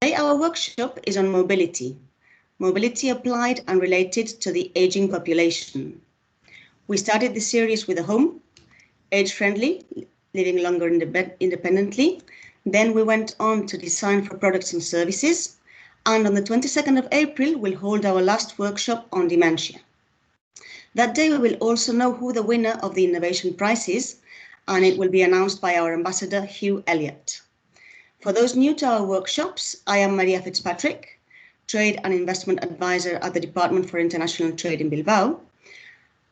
Today, our workshop is on mobility. Mobility applied and related to the aging population. We started the series with a home, age-friendly, living longer independently. Then we went on to design for products and services. And on the 22nd of April, we'll hold our last workshop on dementia. That day, we will also know who the winner of the Innovation Prize is, and it will be announced by our ambassador, Hugh Elliott. For those new to our workshops, I am Maria Fitzpatrick, Trade and Investment Advisor at the Department for International Trade in Bilbao.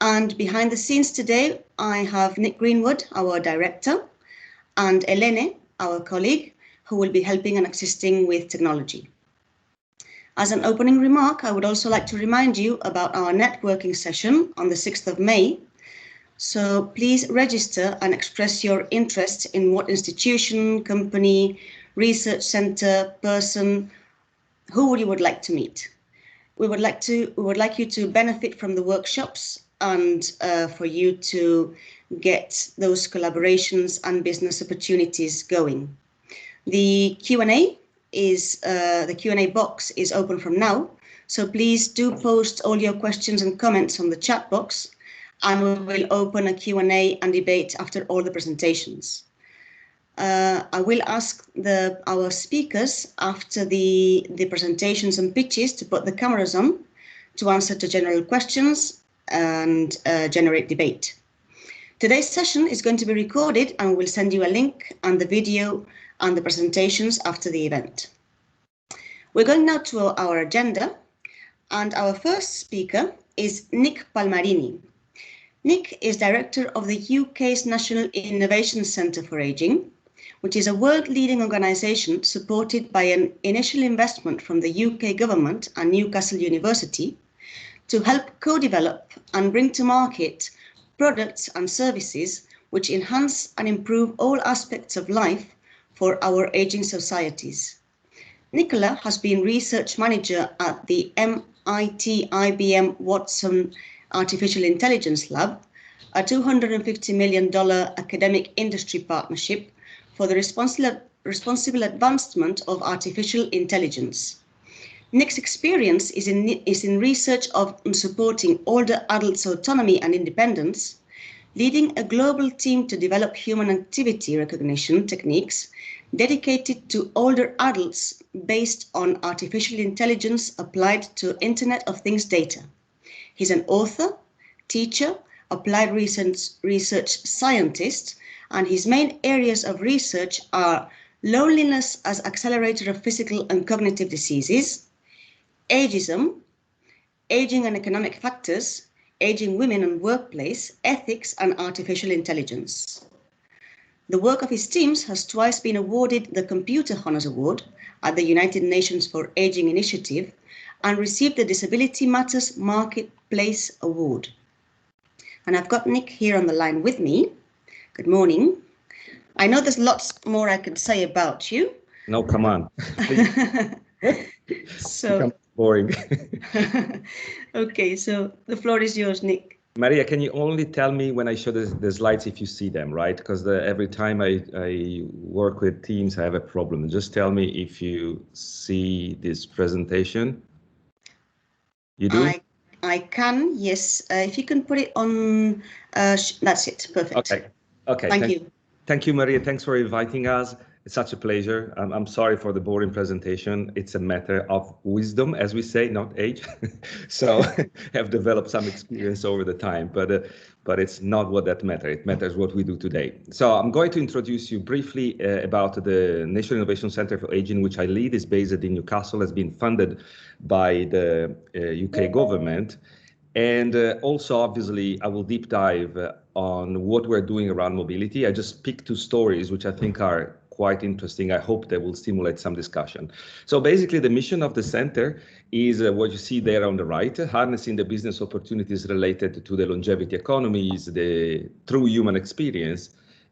And behind the scenes today, I have Nick Greenwood, our director, and Elene, our colleague, who will be helping and assisting with technology. As an opening remark, I would also like to remind you about our networking session on the 6th of May. So please register and express your interest in what institution, company, research center, person, who you would like to meet. We would like you to benefit from the workshops and for you to get those collaborations and business opportunities going. The Q&A box is open from now, so please do post all your questions and comments on the chat box, and we will open a Q&A and debate after all the presentations. I will ask our speakers after the presentations and pitches to put the cameras on to answer to general questions and generate debate. Today's session is going to be recorded, and we'll send you a link and the video and the presentations after the event. We're going now to our agenda, and our first speaker is Nick Palmarini. Nick is director of the UK's National Innovation Centre for Ageing, which is a world-leading organisation supported by an initial investment from the UK government and Newcastle University to help co-develop and bring to market products and services which enhance and improve all aspects of life for our ageing societies. Nicola has been research manager at the MIT IBM Watson Artificial Intelligence Lab, a $250 million academic industry partnership for the responsible advancement of artificial intelligence. Nick's experience is in research of supporting older adults' autonomy and independence, leading a global team to develop human activity recognition techniques dedicated to older adults based on artificial intelligence applied to Internet of Things data. He's an author, teacher, applied research scientist, and his main areas of research are loneliness as accelerator of physical and cognitive diseases, ageism, aging and economic factors, aging women and workplace, ethics, and artificial intelligence. The work of his teams has twice been awarded the Computer Honors Award at the United Nations for Aging Initiative and received the Disability Matters Marketplace Award. And I've got Nick here on the line with me. Good morning. I know there's lots more I could say about you. No, come on. So boring. Okay, so the floor is yours, Nick. Maria, can you only tell me when I show the slides if you see them, right? Because every time I work with Teams, I have a problem. Just tell me if you see this presentation. You do? I can, yes. If you can put it on, that's it. Perfect. Okay. Thank you. Thank you, Maria. Thanks for inviting us. It's such a pleasure. I'm sorry for the boring presentation. It's a matter of wisdom, as we say, not age. So have developed some experience over the time, but it's not what that matters. It matters what we do today. So I'm going to introduce you briefly about the National Innovation Centre for Aging, which I lead. Is based in Newcastle, has been funded by the UK government. And also, obviously, I will deep dive on what we're doing around mobility. I just picked two stories, which I think are quite interesting. I hope they will stimulate some discussion. So basically, the mission of the center is what you see there on the right, harnessing the business opportunities related to the longevity economies, the true human experience,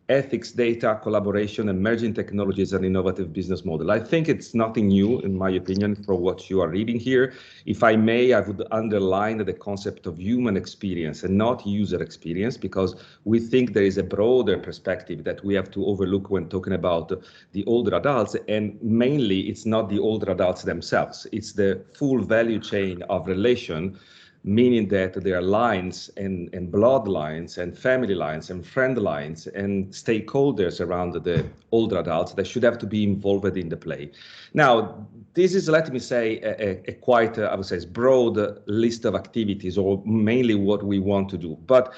ethics, data, collaboration, emerging technologies, and innovative business model. I think it's nothing new, in my opinion, for what you are reading here. If I may, I would underline the concept of human experience and not user experience, because we think there is a broader perspective that we have to overlook when talking about the older adults. And mainly, it's not the older adults themselves. It's the full value chain of relation, meaning that there are lines and bloodlines and family lines and friend lines and stakeholders around the older adults that should have to be involved in the play. Now, this is, let me say, a quite, I would say, broad list of activities, or mainly what we want to do. But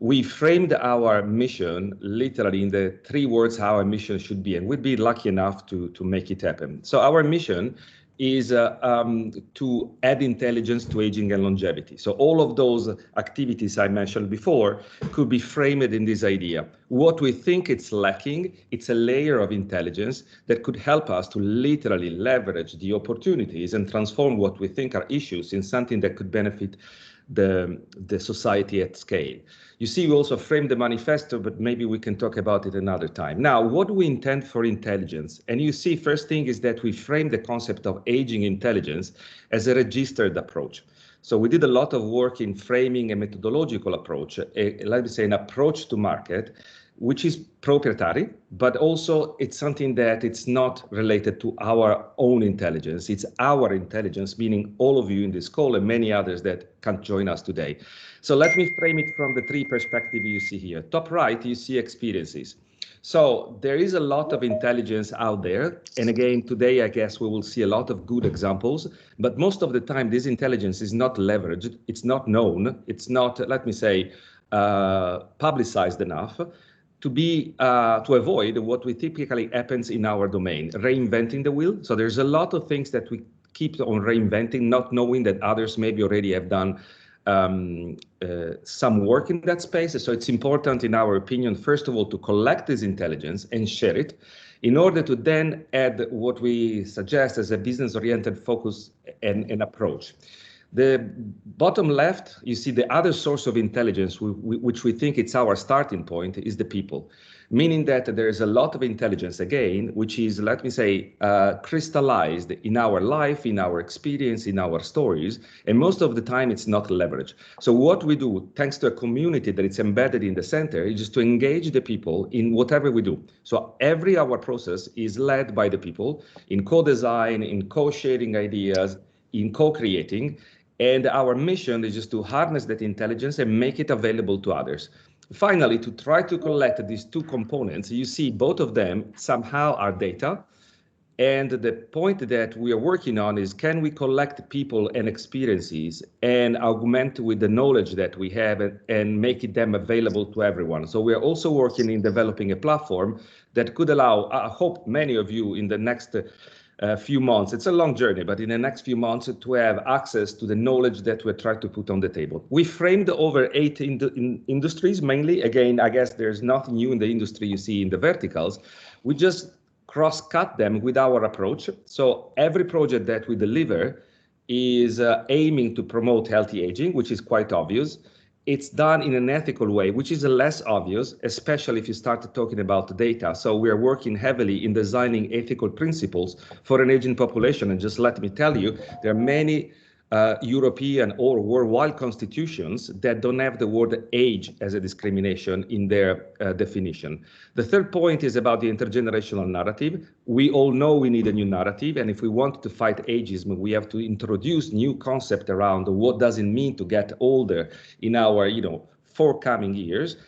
we framed our mission literally in the 3 words how our mission should be, and we'd be lucky enough to make it happen. So our mission is to add intelligence to aging and longevity. So all of those activities I mentioned before could be framed in this idea. What we think it's lacking, it's a layer of intelligence that could help us to literally leverage the opportunities and transform what we think are issues in something that could benefit the society at scale. You see, we also framed the manifesto, but maybe we can talk about it another time. Now, what do we intend for intelligence? And you see, first thing is that we framed the concept of aging intelligence as a registered approach. So we did a lot of work in framing a methodological approach, let me say an approach to market, which is proprietary, but also it's something that it's not related to our own intelligence. It's our intelligence, meaning all of you in this call and many others that can't join us today. So let me frame it from the 3 perspectives you see here. Top right, you see experiences. So there is a lot of intelligence out there. And again, today, I guess we will see a lot of good examples, but most of the time, this intelligence is not leveraged. It's not known. It's not, let me say, publicized enough to avoid what we typically happens in our domain, reinventing the wheel. So there's a lot of things that we keep on reinventing, not knowing that others maybe already have done some work in that space. So it's important, in our opinion, first of all, to collect this intelligence and share it in order to then add what we suggest as a business-oriented focus and approach. The bottom left, you see the other source of intelligence, which we think it's our starting point, is the people. Meaning that there is a lot of intelligence, again, which is, let me say, crystallized in our life, in our experience, in our stories, and most of the time it's not leveraged. So what we do, thanks to a community that it's embedded in the center, is just to engage the people in whatever we do. So every our process is led by the people in co-design, in co-sharing ideas, in co-creating. And our mission is just to harness that intelligence and make it available to others. Finally, to try to collect these 2 components, you see both of them somehow are data. And the point that we are working on is, can we collect people and experiences and augment with the knowledge that we have and make them available to everyone? So we are also working in developing a platform that could allow, I hope many of you in the next few months, it's a long journey, but in the next few months to have access to the knowledge that we're trying to put on the table. We framed over 8 industries mainly. Again, I guess there's nothing new in the industry you see in the verticals. We just cross-cut them with our approach. So every project that we deliver is aiming to promote healthy aging, which is quite obvious. It's done in an ethical way, which is less obvious, especially if you start talking about data. So we are working heavily in designing ethical principles for an aging population. And just let me tell you, there are many European or worldwide constitutions that don't have the word age as a discrimination in their definition. The third point is about the intergenerational narrative. We all know we need a new narrative, and if we want to fight ageism, we have to introduce new concept around what does it mean to get older in our, forthcoming years.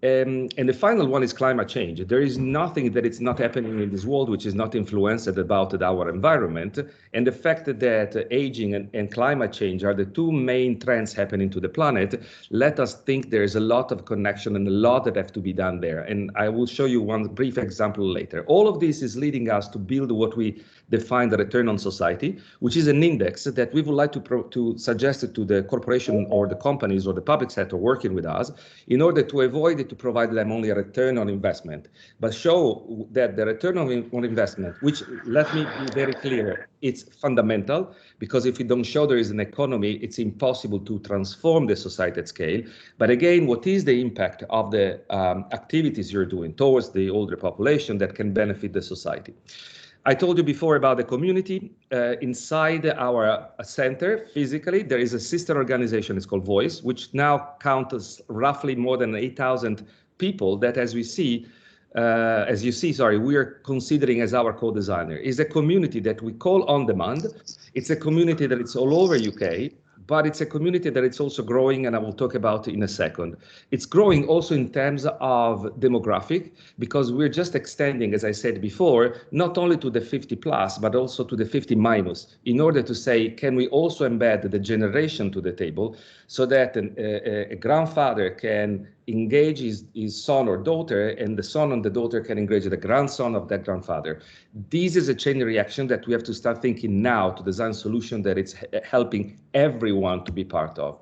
And the final one is climate change. There is nothing that is not happening in this world which is not influenced about our environment. And the fact that aging and climate change are the 2 main trends happening to the planet, let us think there is a lot of connection and a lot that have to be done there. And I will show you one brief example later. All of this is leading us to build what we define the return on society, which is an index that we would like to suggest to the corporation or the companies or the public sector working with us in order to avoid to provide them only a return on investment, but show that the return on investment, which, let me be very clear, it's fundamental, because if you don't show there is an economy, it's impossible to transform the society at scale. But again, what is the impact of the activities you're doing towards the older population that can benefit the society? I told you before about the community. Inside our center, physically, there is a sister organization, it's called Voice, which now counts roughly more than 8,000 people that, as you see, we are considering as our co-designer. Is a community that we call On Demand. It's a community that it's all over UK, but it's a community that it's also growing, and I will talk about it in a second. It's growing also in terms of demographic, because we're just extending, as I said before, not only to the 50 plus, but also to the 50 minus, in order to say, can we also embed the generation to the table, so that a grandfather can engage his son or daughter, and the son and the daughter can engage the grandson of that grandfather. This is a chain reaction that we have to start thinking now to design solution that it's helping everyone to be part of.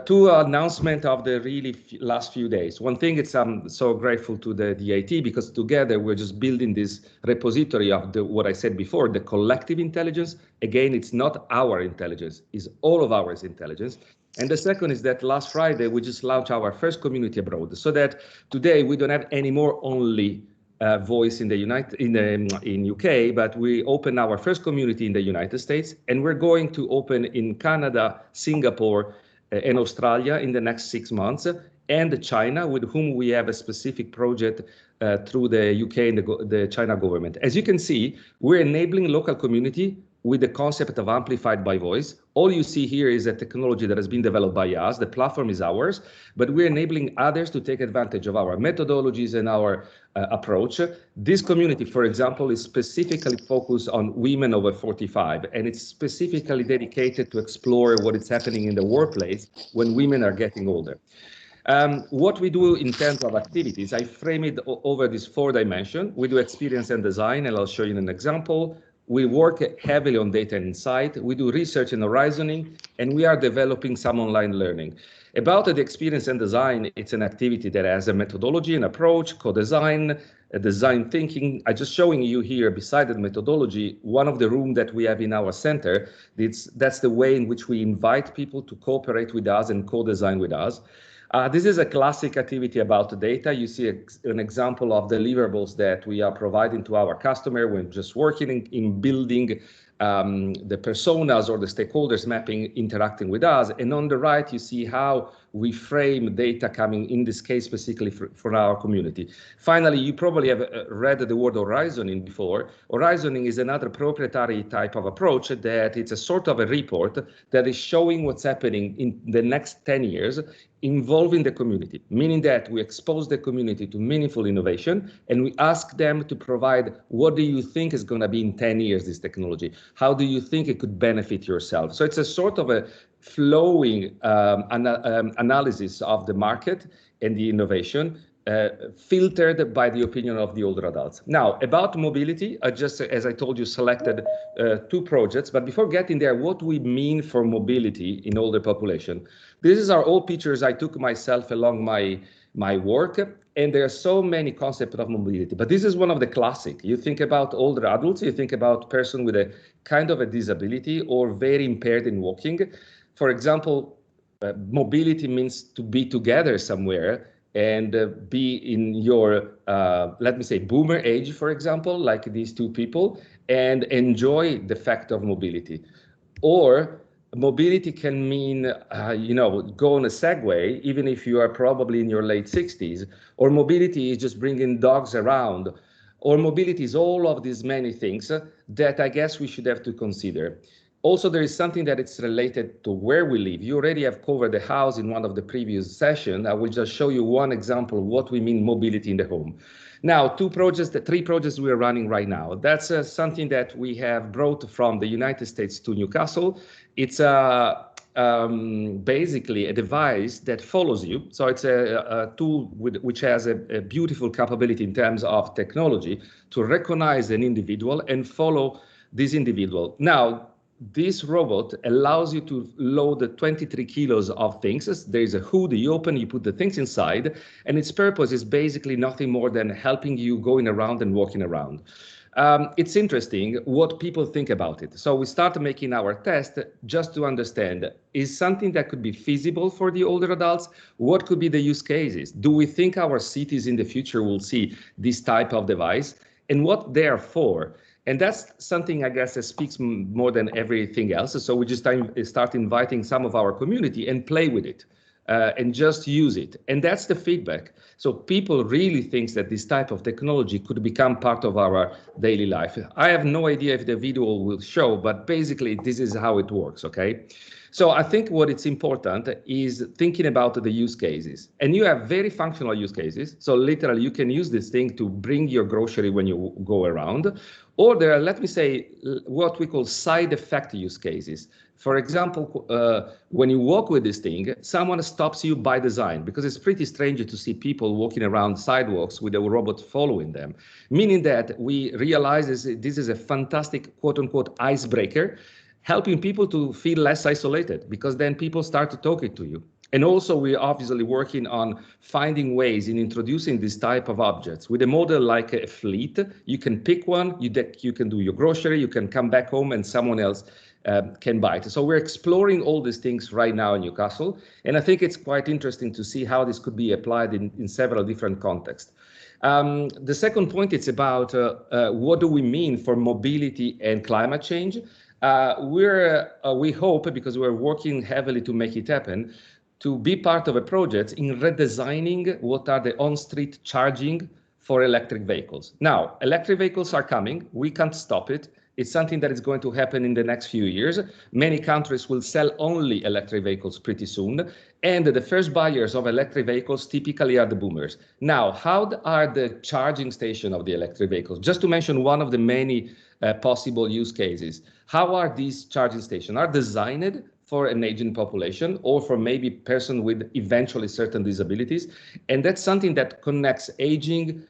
Two announcements of the really last few days. One thing, it's I'm so grateful to the DIT, because together we're just building this repository of what I said before, the collective intelligence. Again, it's not our intelligence, it's all of ours intelligence. And the second is that last Friday, we just launched our first community abroad, so that today we don't have any more only Voice in the in UK, but we open our first community in the United States, and we're going to open in Canada, Singapore, and Australia in the next 6 months, and China, with whom we have a specific project through the UK and the China government. As you can see, we're enabling local community with the concept of amplified by voice. All you see here is a technology that has been developed by us. The platform is ours, but we're enabling others to take advantage of our methodologies and our approach. This community, for example, is specifically focused on women over 45, and it's specifically dedicated to explore what is happening in the workplace when women are getting older. What we do in terms of activities, I frame it over this 4 dimensions. We do experience and design, and I'll show you an example. We work heavily on data and insight. We do research and horizoning, and we are developing some online learning. About the experience and design, it's an activity that has a methodology, an approach, co-design, design thinking. I'm just showing you here, beside the methodology, one of the rooms that we have in our center. That's the way in which we invite people to cooperate with us and co-design with us. This is a classic activity about the data. You see an example of deliverables that we are providing to our customer. We're just working in building the personas or the stakeholders mapping, interacting with us. And on the right, you see how we frame data coming, in this case, specifically for our community. Finally, you probably have read the word horizoning before. Horizoning is another proprietary type of approach that it's a sort of a report that is showing what's happening in the next 10 years involving the community, meaning that we expose the community to meaningful innovation, and we ask them to provide, what do you think is going to be in 10 years, this technology? How do you think it could benefit yourself? So it's a sort of a flowing analysis of the market and the innovation, filtered by the opinion of the older adults. Now, about mobility, I just, as I told you, selected 2 projects. But before getting there, what we mean for mobility in older population. These are all pictures I took myself along my work, and there are so many concepts of mobility. But this is one of the classic. You think about older adults, you think about person with a kind of a disability or very impaired in walking. For example, mobility means to be together somewhere and be in your, let me say, boomer age, for example, like these 2 people, and enjoy the fact of mobility. Or mobility can mean, go on a Segway, even if you are probably in your late 60s, or mobility is just bringing dogs around, or mobility is all of these many things that I guess we should have to consider. Also, there is something that it's related to where we live. You already have covered the house in one of the previous sessions. I will just show you one example of what we mean mobility in the home. Now, 3 projects we are running right now. That's something that we have brought from the United States to Newcastle. It's basically a device that follows you. So it's a tool which has a beautiful capability in terms of technology to recognize an individual and follow this individual. Now, this robot allows you to load 23 kilos of things. There's a hood, you open, you put the things inside, and its purpose is basically nothing more than helping you going around and walking around. It's interesting what people think about it. So we started making our test just to understand, is something that could be feasible for the older adults? What could be the use cases? Do we think our cities in the future will see this type of device? And what they are for? And that's something, I guess, that speaks more than everything else. So we just start inviting some of our community and play with it. And just use it. And that's the feedback. So people really think that this type of technology could become part of our daily life. I have no idea if the video will show, but basically this is how it works, okay? So I think what it's important is thinking about the use cases. And you have very functional use cases. So literally you can use this thing to bring your grocery when you go around. Or there are, let me say, what we call side effect use cases. For example, when you walk with this thing, someone stops you by design, because it's pretty strange to see people walking around sidewalks with a robot following them, meaning that we realize this is a fantastic quote unquote icebreaker, helping people to feel less isolated, because then people start talking to you. And also we're obviously working on finding ways in introducing this type of objects. With a model like a fleet, you can pick one, you can do your grocery, you can come back home and someone else can buy it. So we're exploring all these things right now in Newcastle. And I think it's quite interesting to see how this could be applied in several different contexts. The second point, it's about what do we mean for mobility and climate change? We hope, because we're working heavily to make it happen, to be part of a project in redesigning what are the on-street charging for electric vehicles. Now, electric vehicles are coming. We can't stop it. It's something that is going to happen in the next few years. Many countries will sell only electric vehicles pretty soon. And the first buyers of electric vehicles typically are the boomers. Now, how are the charging stations of the electric vehicles? Just to mention one of the many possible use cases. How are these charging stations? Are designed for an aging population or for maybe person with eventually certain disabilities? And that's something that connects aging,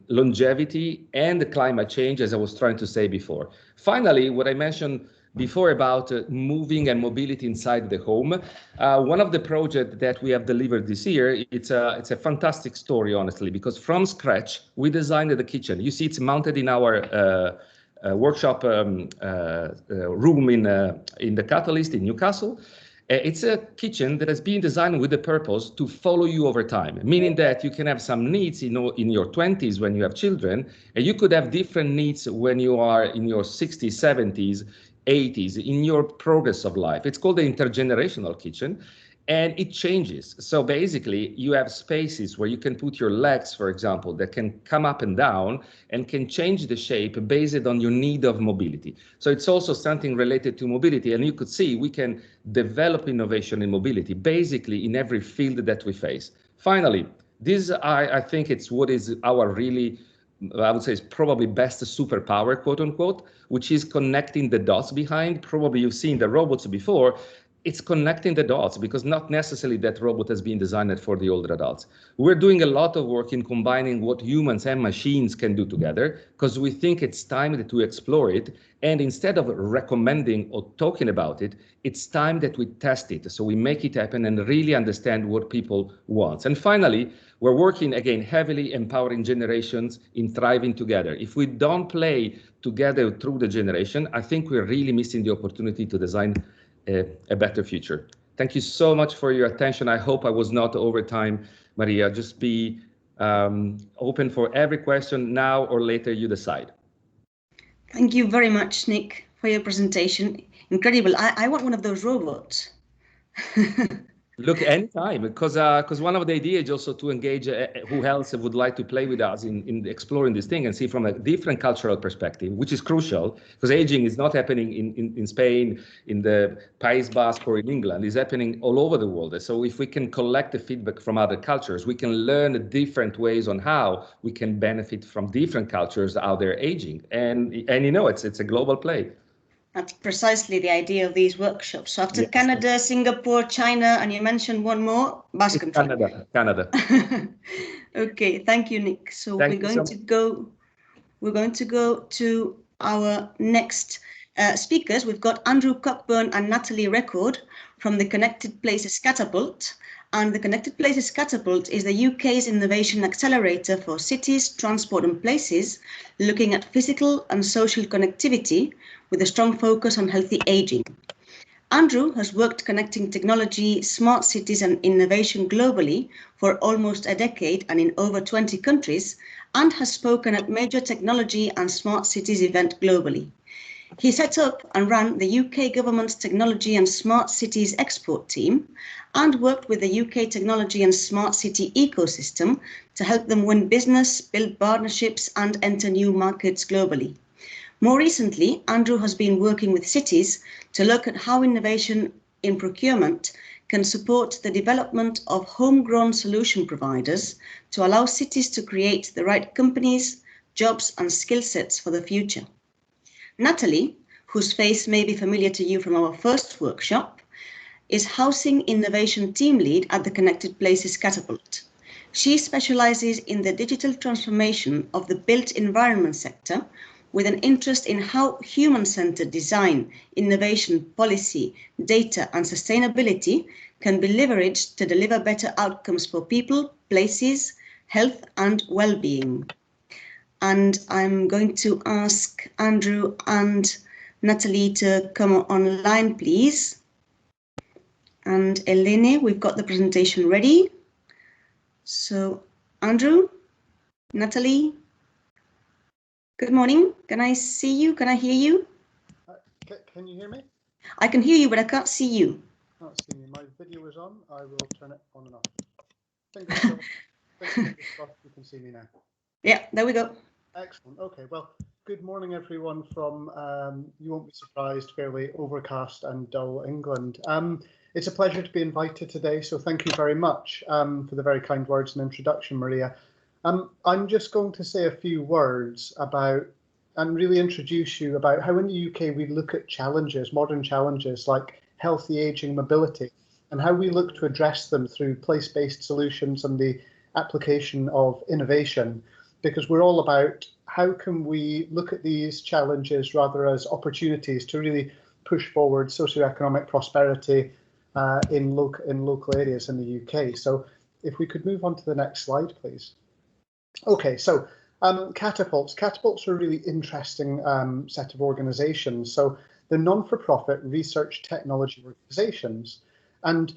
longevity and climate change, as I was trying to say before. Finally, what I mentioned before about moving and mobility inside the home, one of the projects that we have delivered this year, it's a fantastic story, honestly, because from scratch, we designed the kitchen. You see, it's mounted in our workshop room in the Catalyst in Newcastle. It's a kitchen that has been designed with the purpose to follow you over time, meaning that you can have some needs in your 20s when you have children, and you could have different needs when you are in your 60s, 70s, 80s, in your progress of life. It's called the intergenerational kitchen. And it changes. So basically, you have spaces where you can put your legs, for example, that can come up and down and can change the shape based on your need of mobility. So it's also something related to mobility. And you could see we can develop innovation in mobility, basically in every field that we face. Finally, this, I think it's what is our really, I would say, is probably best superpower, quote unquote, which is connecting the dots behind. Probably you've seen the robots before. It's connecting the dots, because not necessarily that robot has been designed for the older adults. We're doing a lot of work in combining what humans and machines can do together, because we think it's time to explore it. And instead of recommending or talking about it, it's time that we test it. So we make it happen and really understand what people want. And finally, we're working again heavily empowering generations in thriving together. If we don't play together through the generation, I think we're really missing the opportunity to design a better future. Thank you so much for your attention. I hope I was not over time, Maria. Just be open for every question now or later, you decide. Thank you very much, Nick, for your presentation. Incredible. I want one of those robots. Look, anytime, because one of the ideas is also to engage who else would like to play with us in exploring this thing and see from a different cultural perspective, which is crucial, because aging is not happening in Spain, in the País Basque, or in England. It's happening all over the world. So if we can collect the feedback from other cultures, we can learn different ways on how we can benefit from different cultures how they're aging. And you know, it's a global play. That's precisely the idea of these workshops. So after Canada, Singapore, China, and you mentioned one more, Basque Country. Canada. Okay, thank you, Nick. So we're going to go to our next speakers, we've got Andrew Cockburn and Natalie Record from the Connected Places Catapult. And the Connected Places Catapult is the UK's innovation accelerator for cities, transport and places, looking at physical and social connectivity with a strong focus on healthy aging. Andrew has worked connecting technology, smart cities and innovation globally for almost a decade and in over 20 countries, and has spoken at major technology and smart cities events globally. He set up and ran the UK government's technology and smart cities export team and worked with the UK technology and smart city ecosystem to help them win business, build partnerships and enter new markets globally. More recently, Andrew has been working with cities to look at how innovation in procurement can support the development of homegrown solution providers to allow cities to create the right companies, jobs and skill sets for the future. Natalie, whose face may be familiar to you from our first workshop, is Housing Innovation Team Lead at the Connected Places Catapult. She specialises in the digital transformation of the built environment sector with an interest in how human-centred design, innovation, policy, data and sustainability can be leveraged to deliver better outcomes for people, places, health and well-being. And I'm going to ask Andrew and Natalie to come online, please. And Elene, we've got the presentation ready. So Andrew, Natalie, good morning. Can I see you? Can I hear you? Can you hear me? I can hear you, but I can't see you. Not seeing you. My video is on. I will turn it on and off. Fingers crossed you can see me now. Yeah, there we go. Excellent. Okay, well, good morning, everyone from, you won't be surprised, fairly overcast and dull England. It's a pleasure to be invited today, so thank you very much for the very kind words and introduction, Maria. I'm just going to say a few words about and really introduce you about how in the UK we look at challenges, modern challenges like healthy aging, mobility, and how we look to address them through place-based solutions and the application of innovation. Because we're all about how can we look at these challenges rather as opportunities to really push forward socioeconomic prosperity in local areas in the UK. So if we could move on to the next slide, please. Okay, so Catapults. Catapults are a really interesting set of organisations. So they're non-for-profit research technology organisations. And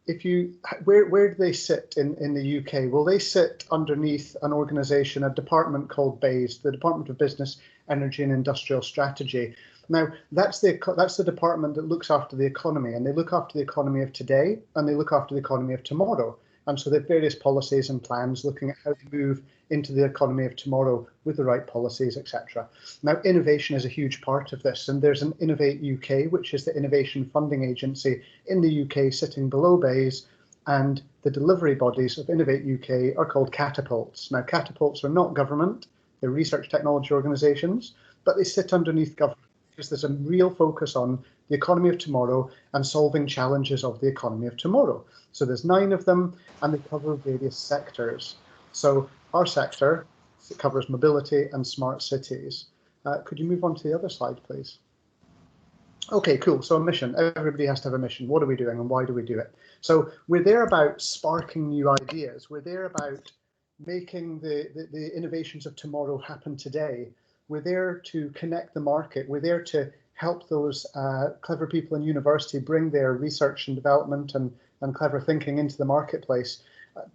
if you, where do they sit in the UK? Well, they sit underneath an organisation, a department called BEIS, the Department of Business, Energy and Industrial Strategy. Now, that's the department that looks after the economy, and they look after the economy of today, and they look after the economy of tomorrow. And so they have various policies and plans looking at how to move into the economy of tomorrow with the right policies, etc. Now, innovation is a huge part of this, and there's an Innovate UK, which is the innovation funding agency in the UK sitting below BEIS, and the delivery bodies of Innovate UK are called Catapults. Now, Catapults are not government, they're research technology organisations, but they sit underneath government because there's a real focus on the economy of tomorrow and solving challenges of the economy of tomorrow. So there's 9 of them, and they cover various sectors. So our sector covers mobility and smart cities. Could you move on to the other slide, please? Okay, cool. So a mission. Everybody has to have a mission. What are we doing and why do we do it? So we're there about sparking new ideas. We're there about making the innovations of tomorrow happen today. We're there to connect the market. We're there to help those clever people in university bring their research and development and clever thinking into the marketplace.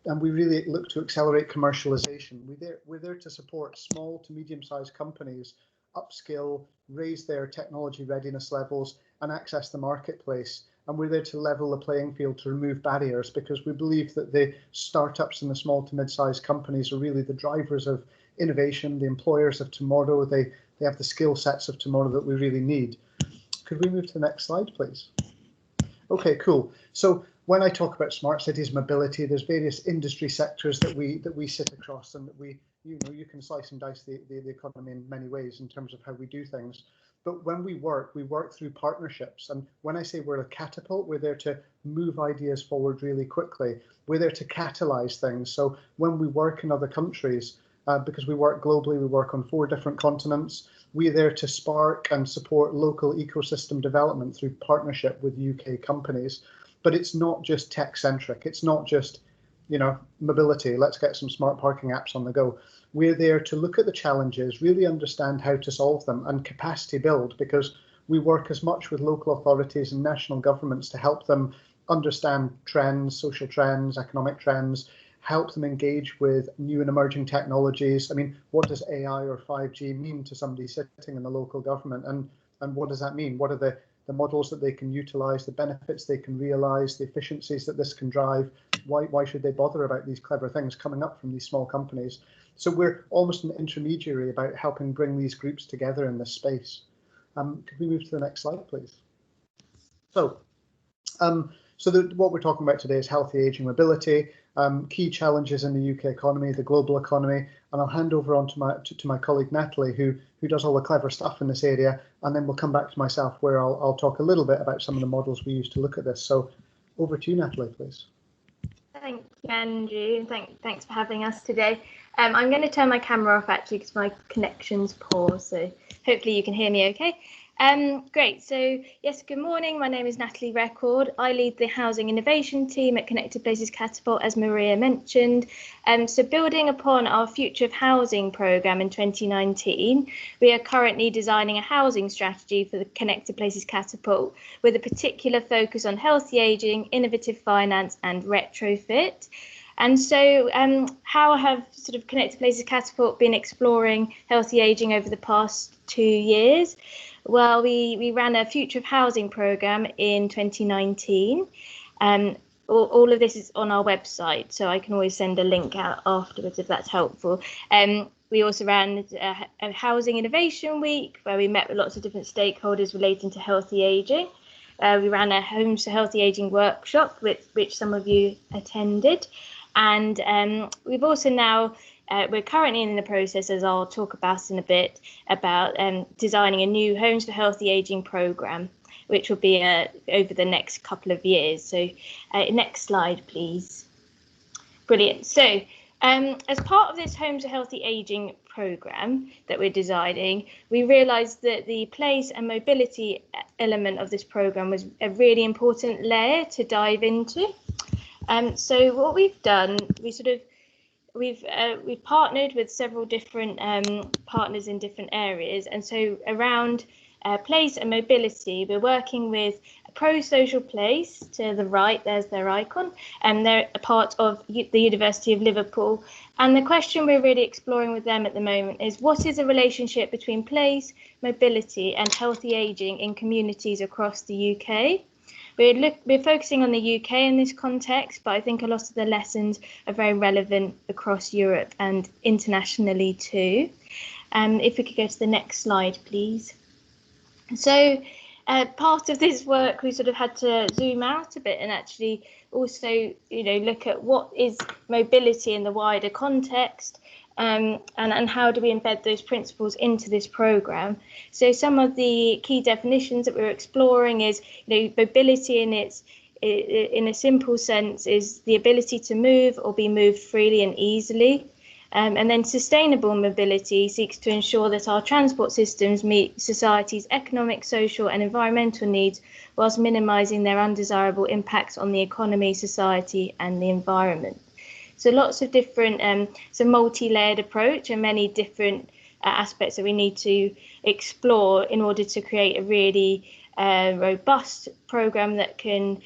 And we really look to accelerate commercialization. We're there to support small to medium-sized companies upskill, raise their technology readiness levels and access the marketplace. And we're there to level the playing field to remove barriers, because we believe that the startups and the small to mid-sized companies are really the drivers of innovation, the employers of tomorrow. They have the skill sets of tomorrow that we really need. Could we move to the next slide, please? Okay, cool. So when I talk about smart cities mobility, there's various industry sectors that we sit across, and that you can slice and dice the economy in many ways in terms of how we do things. But when we work through partnerships. And when I say we're a catapult, we're there to move ideas forward really quickly. We're there to catalyze things. So when we work in other countries, because we work globally. We work on 4 different continents. We're there to spark and support local ecosystem development through partnership with UK companies. But it's not just tech-centric. It's not just, you know, mobility. Let's get some smart parking apps on the go. We're there to look at the challenges, really understand how to solve them, and capacity build, because we work as much with local authorities and national governments to help them understand trends, social trends, economic trends, help them engage with new and emerging technologies. I mean, what does AI or 5G mean to somebody sitting in the local government? And what does that mean? What are the models that they can utilize, the benefits they can realize, the efficiencies that this can drive? Why should they bother about these clever things coming up from these small companies? So we're almost an intermediary about helping bring these groups together in this space. Could we move to the next slide, please? So, what we're talking about today is healthy aging mobility, key challenges in the UK economy, the global economy, and I'll hand over on to my colleague Natalie, who does all the clever stuff in this area, and then we'll come back to myself, where I'll talk a little bit about some of the models we use to look at this. So, over to you, Natalie, please. Thank you, Andrew. Thanks for having us today. I'm going to turn my camera off actually because my connection's poor, so hopefully you can hear me okay. Great. So yes, good morning. My name is Natalie Record. I lead the housing innovation team at Connected Places Catapult, as Maria mentioned. So building upon our Future of Housing programme in 2019, we are currently designing a housing strategy for the Connected Places Catapult with a particular focus on healthy ageing, innovative finance and retrofit. And so how have sort of Connected Places Catapult been exploring healthy ageing over the past 2 years? Well, we ran a Future of Housing programme in 2019. All of this is on our website, so I can always send a link out afterwards if that's helpful. We also ran a Housing Innovation Week where we met with lots of different stakeholders relating to healthy ageing. We ran a Homes for Healthy Ageing workshop, which some of you attended. And we've also now, we're currently in the process, as I'll talk about in a bit, about designing a new Homes for Healthy Ageing programme, which will be over the next couple of years. So next slide, please. Brilliant. So as part of this Homes for Healthy Ageing programme that we're designing, we realised that the place and mobility element of this programme was a really important layer to dive into. So what we've done, we've partnered with several different partners in different areas, and so around place and mobility, we're working with Pro Social Place to the right. There's their icon, and they're a part of the University of Liverpool. And the question we're really exploring with them at the moment is, what is the relationship between place, mobility, and healthy ageing in communities across the UK? We're focusing on the UK in this context, but I think a lot of the lessons are very relevant across Europe and internationally too. If we could go to the next slide, please. So part of this work, we sort of had to zoom out a bit and actually also, you know, look at what is mobility in the wider context. And how do we embed those principles into this programme? So some of the key definitions that we're exploring is, you know, mobility in a simple sense is the ability to move or be moved freely and easily. And then sustainable mobility seeks to ensure that our transport systems meet society's economic, social and environmental needs whilst minimising their undesirable impacts on the economy, society and the environment. So lots of different, it's a multi-layered approach and many different aspects that we need to explore in order to create a really robust programme that can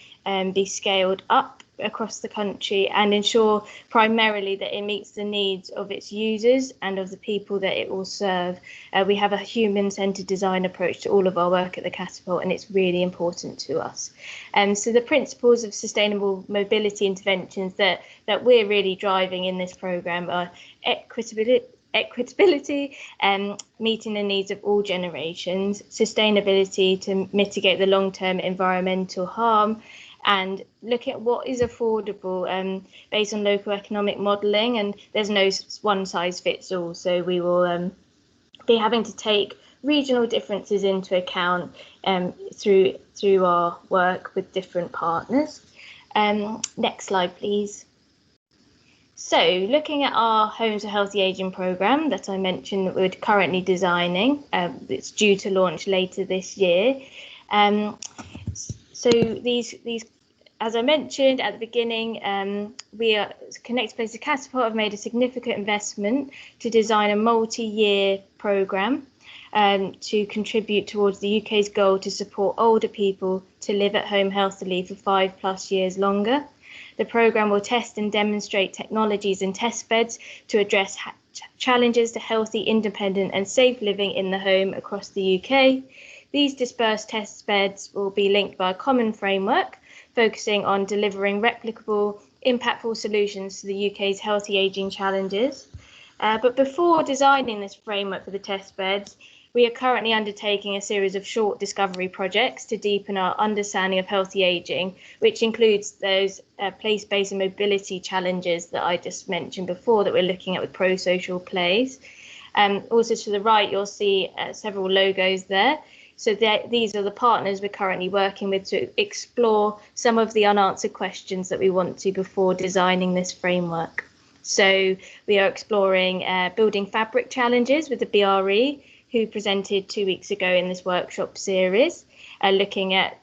be scaled up across the country and ensure primarily that it meets the needs of its users and of the people that it will serve. We have a human-centred design approach to all of our work at the Catapult, and it's really important to us. So the principles of sustainable mobility interventions that we're really driving in this programme are equitability, meeting the needs of all generations, sustainability to mitigate the long-term environmental harm, and look at what is affordable based on local economic modelling. And there's no one size fits all, so we will be having to take regional differences into account through our work with different partners. Next slide, please. So looking at our Homes for Healthy Aging programme that I mentioned that we're currently designing, it's due to launch later this year. So these, as I mentioned at the beginning, we are Connected Places Catapult have made a significant investment to design a multi-year programme to contribute towards the UK's goal to support older people to live at home healthily for 5+ years longer. The programme will test and demonstrate technologies and test beds to address challenges to healthy, independent and safe living in the home across the UK. These dispersed test beds will be linked by a common framework, focusing on delivering replicable, impactful solutions to the UK's healthy ageing challenges. But before designing this framework for the test beds, we are currently undertaking a series of short discovery projects to deepen our understanding of healthy ageing, which includes those place-based and mobility challenges that I just mentioned before that we're looking at with pro-social plays. Also to the right, you'll see several logos there. So these are the partners we're currently working with to explore some of the unanswered questions that we want to before designing this framework. So we are exploring building fabric challenges with the BRE, who presented 2 weeks ago in this workshop series, looking at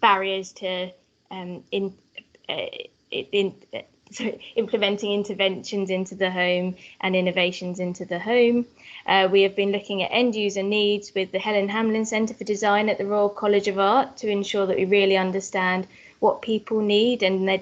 barriers to implementing interventions into the home and innovations into the home. We have been looking at end user needs with the Helen Hamlin Centre for Design at the Royal College of Art to ensure that we really understand what people need and their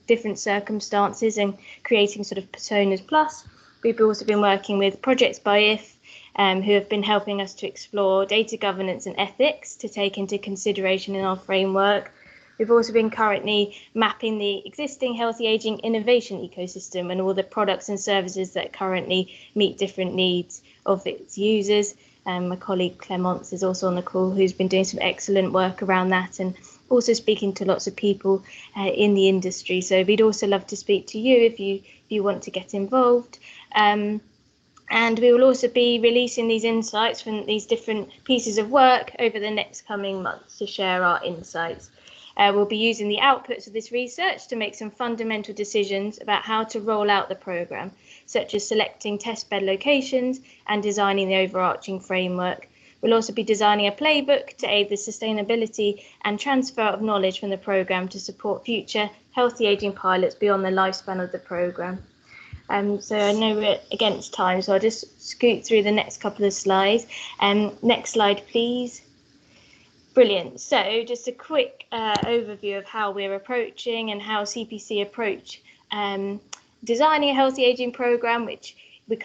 different circumstances and creating sort of personas plus. We've also been working with Projects by IF, who have been helping us to explore data governance and ethics to take into consideration in our framework. We've also been currently mapping the existing healthy ageing innovation ecosystem and all the products and services that currently meet different needs of its users. My colleague Clemence is also on the call, who's been doing some excellent work around that and also speaking to lots of people in the industry. So we'd also love to speak to you if you want to get involved. And we will also be releasing these insights from these different pieces of work over the next coming months to share our insights. We'll be using the outputs of this research to make some fundamental decisions about how to roll out the programme, such as selecting testbed locations and designing the overarching framework. We'll also be designing a playbook to aid the sustainability and transfer of knowledge from the programme to support future healthy ageing pilots beyond the lifespan of the programme. So I know we're against time, so I'll just scoot through the next couple of slides. Next slide, please. Brilliant. So just a quick overview of how we're approaching and how CPC approach designing a healthy ageing programme, which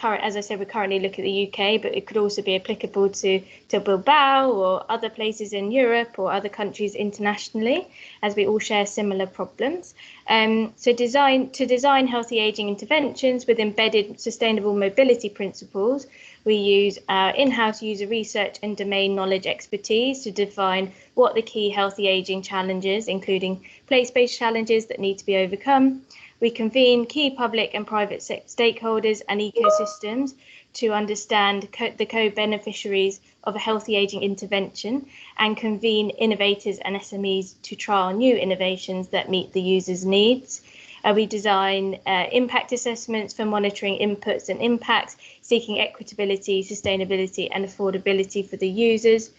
as I said, we currently look at the UK, but it could also be applicable to Bilbao or other places in Europe or other countries internationally, as we all share similar problems. So to design healthy ageing interventions with embedded sustainable mobility principles, we use our in-house user research and domain knowledge expertise to define what the key healthy ageing challenges, including place-based challenges that need to be overcome. We convene key public and private stakeholders and ecosystems to understand the co-beneficiaries of a healthy ageing intervention and convene innovators and SMEs to trial new innovations that meet the user's needs. We design impact assessments for monitoring inputs and impacts, seeking equitability, sustainability and affordability for the users.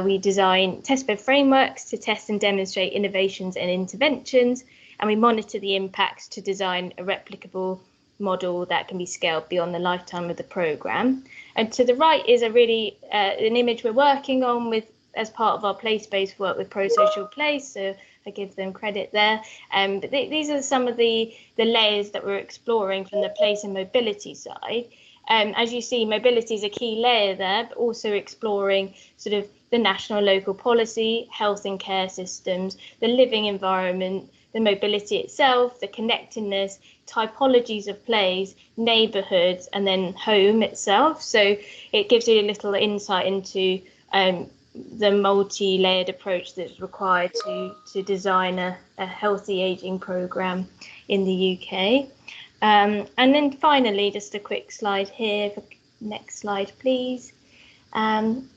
We design testbed frameworks to test and demonstrate innovations and interventions, and we monitor the impacts to design a replicable model that can be scaled beyond the lifetime of the programme. And to the right is a really an image we're working on with as part of our place-based work with Pro-Social Place, so I give them credit there. But these are some of the layers that we're exploring from the place and mobility side. As you see, mobility is a key layer there, but also exploring sort of the national local policy, health and care systems, the living environment, the mobility itself, the connectedness, typologies of plays, neighbourhoods, and then home itself. So it gives you a little insight into the multi-layered approach that's required to design a healthy ageing programme in the UK. And then finally, just a quick slide here. Next slide, please.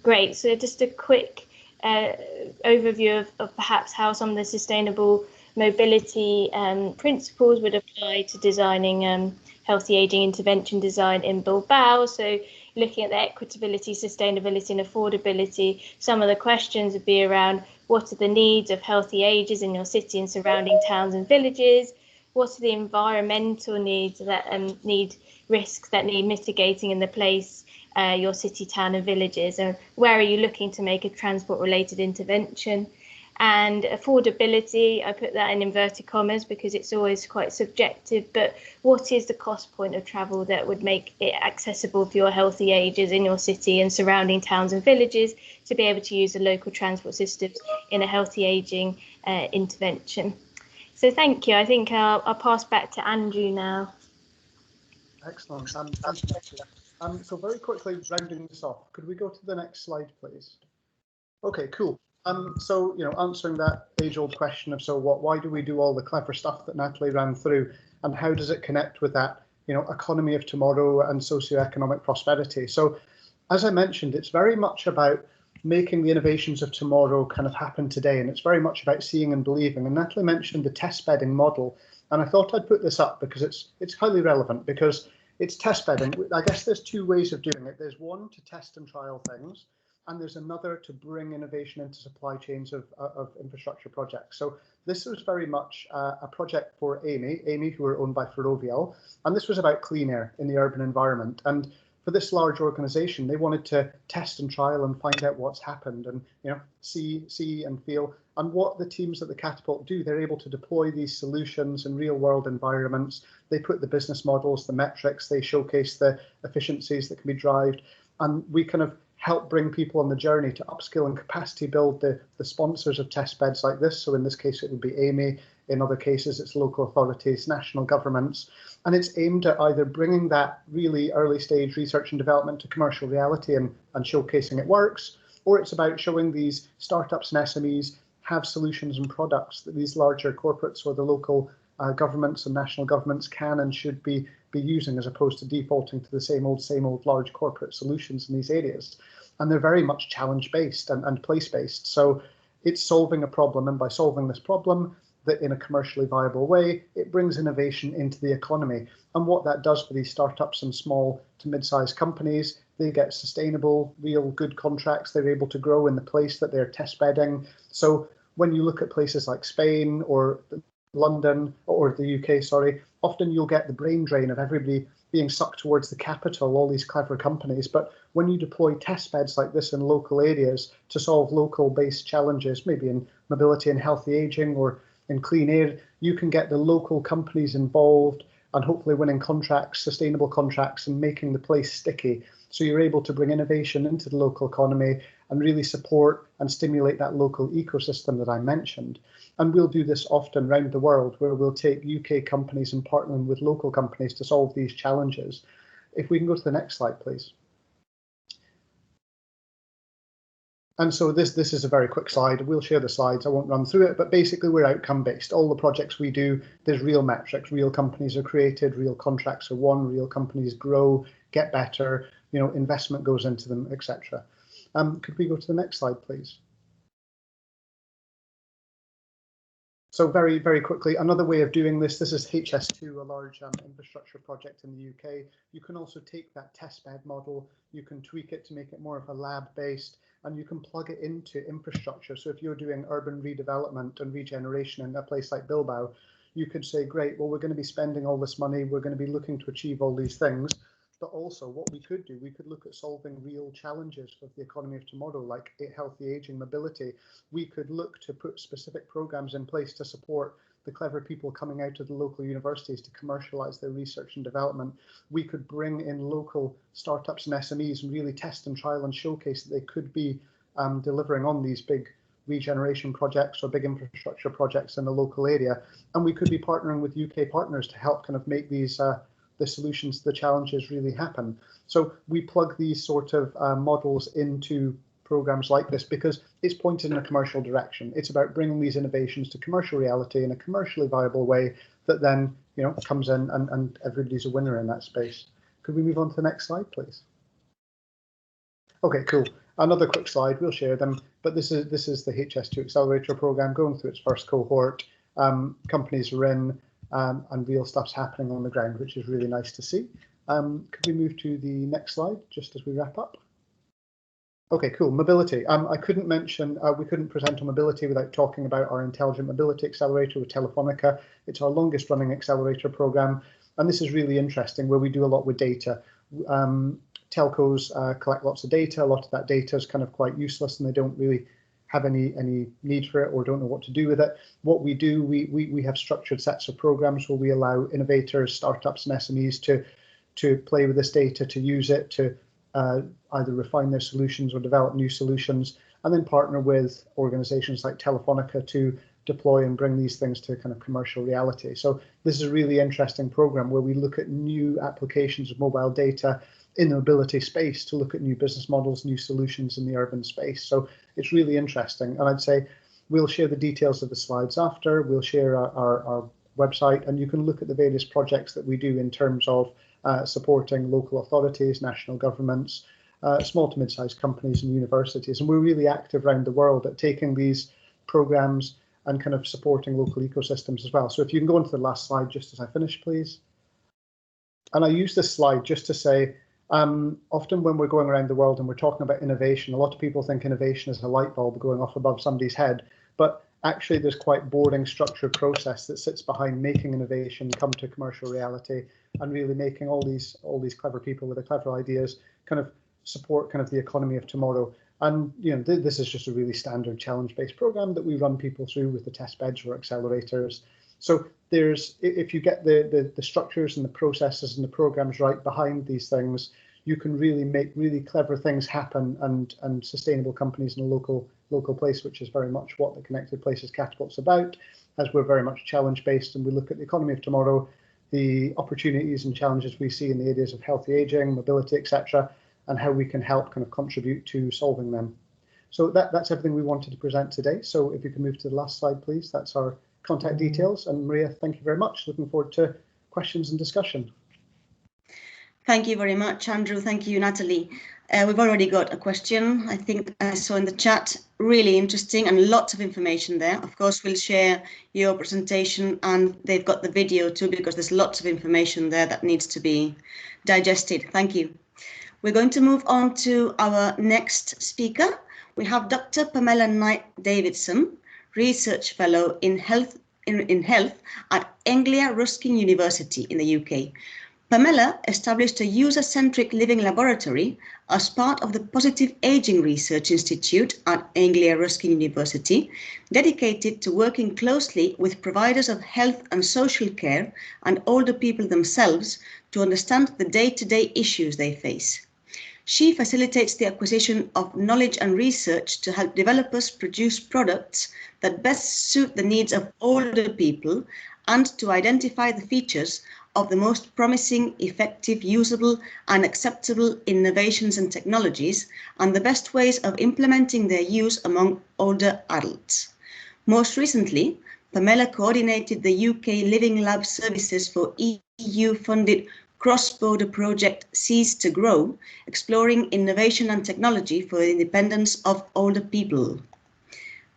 Great. So just a quick overview of perhaps how some of the sustainable mobility principles would apply to designing healthy ageing intervention design in Bilbao. So looking at the equitability, sustainability and affordability, some of the questions would be around what are the needs of healthy ages in your city and surrounding towns and villages? What are the environmental needs that need risks that need mitigating in the place, your city, town and villages? And where are you looking to make a transport related intervention? And affordability, I put that in inverted commas because it's always quite subjective, but what is the cost point of travel that would make it accessible for your healthy ages in your city and surrounding towns and villages to be able to use the local transport systems in a healthy ageing intervention? So thank you. I think I'll pass back to Andrew now. Excellent. Thank you. So very quickly, rounding this off, could we go to the next slide, please? Okay, cool. So, answering that age-old question of why do we do all the clever stuff that Natalie ran through, and how does it connect with that, economy of tomorrow and socioeconomic prosperity? So, as I mentioned, it's very much about making the innovations of tomorrow kind of happen today, and it's very much about seeing and believing. And Natalie mentioned the test bedding model, and I thought I'd put this up because it's highly relevant, because it's test bedding. I guess there's two ways of doing it. There's one to test and trial things, and there's another to bring innovation into supply chains of infrastructure projects. So this was very much a project for Amey, who are owned by Ferrovial, and this was about clean air in the urban environment. And for this large organization, they wanted to test and trial and find out what's happened and see and feel. And what the teams at the Catapult do, they're able to deploy these solutions in real world environments. They put the business models, the metrics, they showcase the efficiencies that can be derived, and we kind of help bring people on the journey to upskill and capacity build the sponsors of test beds like this. So in this case, it would be Amey. In other cases, it's local authorities, national governments. And it's aimed at either bringing that really early stage research and development to commercial reality and showcasing it works, or it's about showing these startups and SMEs have solutions and products that these larger corporates or the local governments and national governments can and should be using, as opposed to defaulting to the same old large corporate solutions in these areas. And they're very much challenge based and place based. So it's solving a problem, and by solving this problem that in a commercially viable way, it brings innovation into the economy. And what that does for these startups and small to mid-sized companies, they get sustainable, real good contracts. They're able to grow in the place that they're test bedding. So when you look at places like Spain or London or the UK, often you'll get the brain drain of everybody being sucked towards the capital, all these clever companies. But when you deploy test beds like this in local areas to solve local based challenges, maybe in mobility and healthy aging or in clean air, you can get the local companies involved and hopefully winning contracts, sustainable contracts, and making the place sticky. So you're able to bring innovation into the local economy and really support and stimulate that local ecosystem that I mentioned. And we'll do this often around the world, where we'll take UK companies and partner with local companies to solve these challenges. If we can go to the next slide, please. And so this is a very quick slide. We'll share the slides. I won't run through it, but basically we're outcome based. All the projects we do, there's real metrics. Real companies are created, real contracts are won, real companies grow, get better, investment goes into them, etc. Could we go to the next slide, please? So very, very quickly, another way of doing this is HS2, a large infrastructure project in the UK. You can also take that test bed model, you can tweak it to make it more of a lab-based, and you can plug it into infrastructure. So if you're doing urban redevelopment and regeneration in a place like Bilbao, you could say, great, well, we're going to be spending all this money, we're going to be looking to achieve all these things. But also what we could do, we could look at solving real challenges of the economy of tomorrow, like healthy aging, mobility. We could look to put specific programs in place to support the clever people coming out of the local universities to commercialize their research and development. We could bring in local startups and SMEs and really test and trial and showcase that they could be delivering on these big regeneration projects or big infrastructure projects in the local area. And we could be partnering with UK partners to help kind of make these the solutions to the challenges really happen. So we plug these sort of models into programs like this because it's pointed in a commercial direction. It's about bringing these innovations to commercial reality in a commercially viable way that then comes in and everybody's a winner in that space. Could we move on to the next slide, please? Okay, cool. Another quick slide, we'll share them, but this is the HS2 Accelerator program going through its first cohort. companies are in, and real stuff's happening on the ground, which is really nice to see. Could we move to the next slide just as we wrap up? Okay, cool. Mobility. I couldn't mention, we couldn't present on mobility without talking about our Intelligent Mobility Accelerator with Telefonica. It's our longest running accelerator program. And this is really interesting, where we do a lot with data. Telcos collect lots of data. A lot of that data is kind of quite useless and they don't really have any need for it or don't know what to do with it. What we do, we have structured sets of programs where we allow innovators, startups and SMEs to play with this data, to use it, to either refine their solutions or develop new solutions, and then partner with organizations like Telefonica to deploy and bring these things to kind of commercial reality. So this is a really interesting program where we look at new applications of mobile data in the mobility space to look at new business models, new solutions in the urban space. So it's really interesting. And I'd say we'll share the details of the slides after. We'll share our website, and you can look at the various projects that we do in terms of supporting local authorities, national governments, small to mid-sized companies and universities. And we're really active around the world at taking these programs and kind of supporting local ecosystems as well. So if you can go on to the last slide just as I finish, please. And I use this slide just to say, often when we're going around the world and we're talking about innovation, a lot of people think innovation is a light bulb going off above somebody's head, but actually there's quite boring structured process that sits behind making innovation come to commercial reality and really making all these clever people with the clever ideas kind of support kind of the economy of tomorrow. And you know, this is just a really standard challenge-based program that we run people through with the test beds or accelerators. So there's, if you get the structures and the processes and the programs right behind these things, you can really make really clever things happen and sustainable companies in a local place, which is very much what the Connected Places Catapult's about, as we're very much challenge-based and we look at the economy of tomorrow, the opportunities and challenges we see in the areas of healthy aging, mobility, etc., and how we can help kind of contribute to solving them. So that's everything we wanted to present today. So if you can move to the last slide, please. That's our contact details. And Maria, thank you very much. Looking forward to questions and discussion. Thank you very much, Andrew. Thank you, Natalie. We've already got a question, I think I saw in the chat. Really interesting and lots of information there. Of course, we'll share your presentation and they've got the video too, because there's lots of information there that needs to be digested. Thank you. We're going to move on to our next speaker. We have Dr. Pamela Knight Davidson, Research Fellow in Health at Anglia Ruskin University in the UK. Pamela established a user-centric living laboratory as part of the Positive Aging Research Institute at Anglia Ruskin University, dedicated to working closely with providers of health and social care and older people themselves to understand the day-to-day issues they face. She facilitates the acquisition of knowledge and research to help developers produce products that best suit the needs of older people and to identify the features of the most promising, effective, usable and acceptable innovations and technologies and the best ways of implementing their use among older adults. Most recently, Pamela coordinated the UK Living Lab services for EU-funded cross-border project Cease to Grow, exploring innovation and technology for the independence of older people.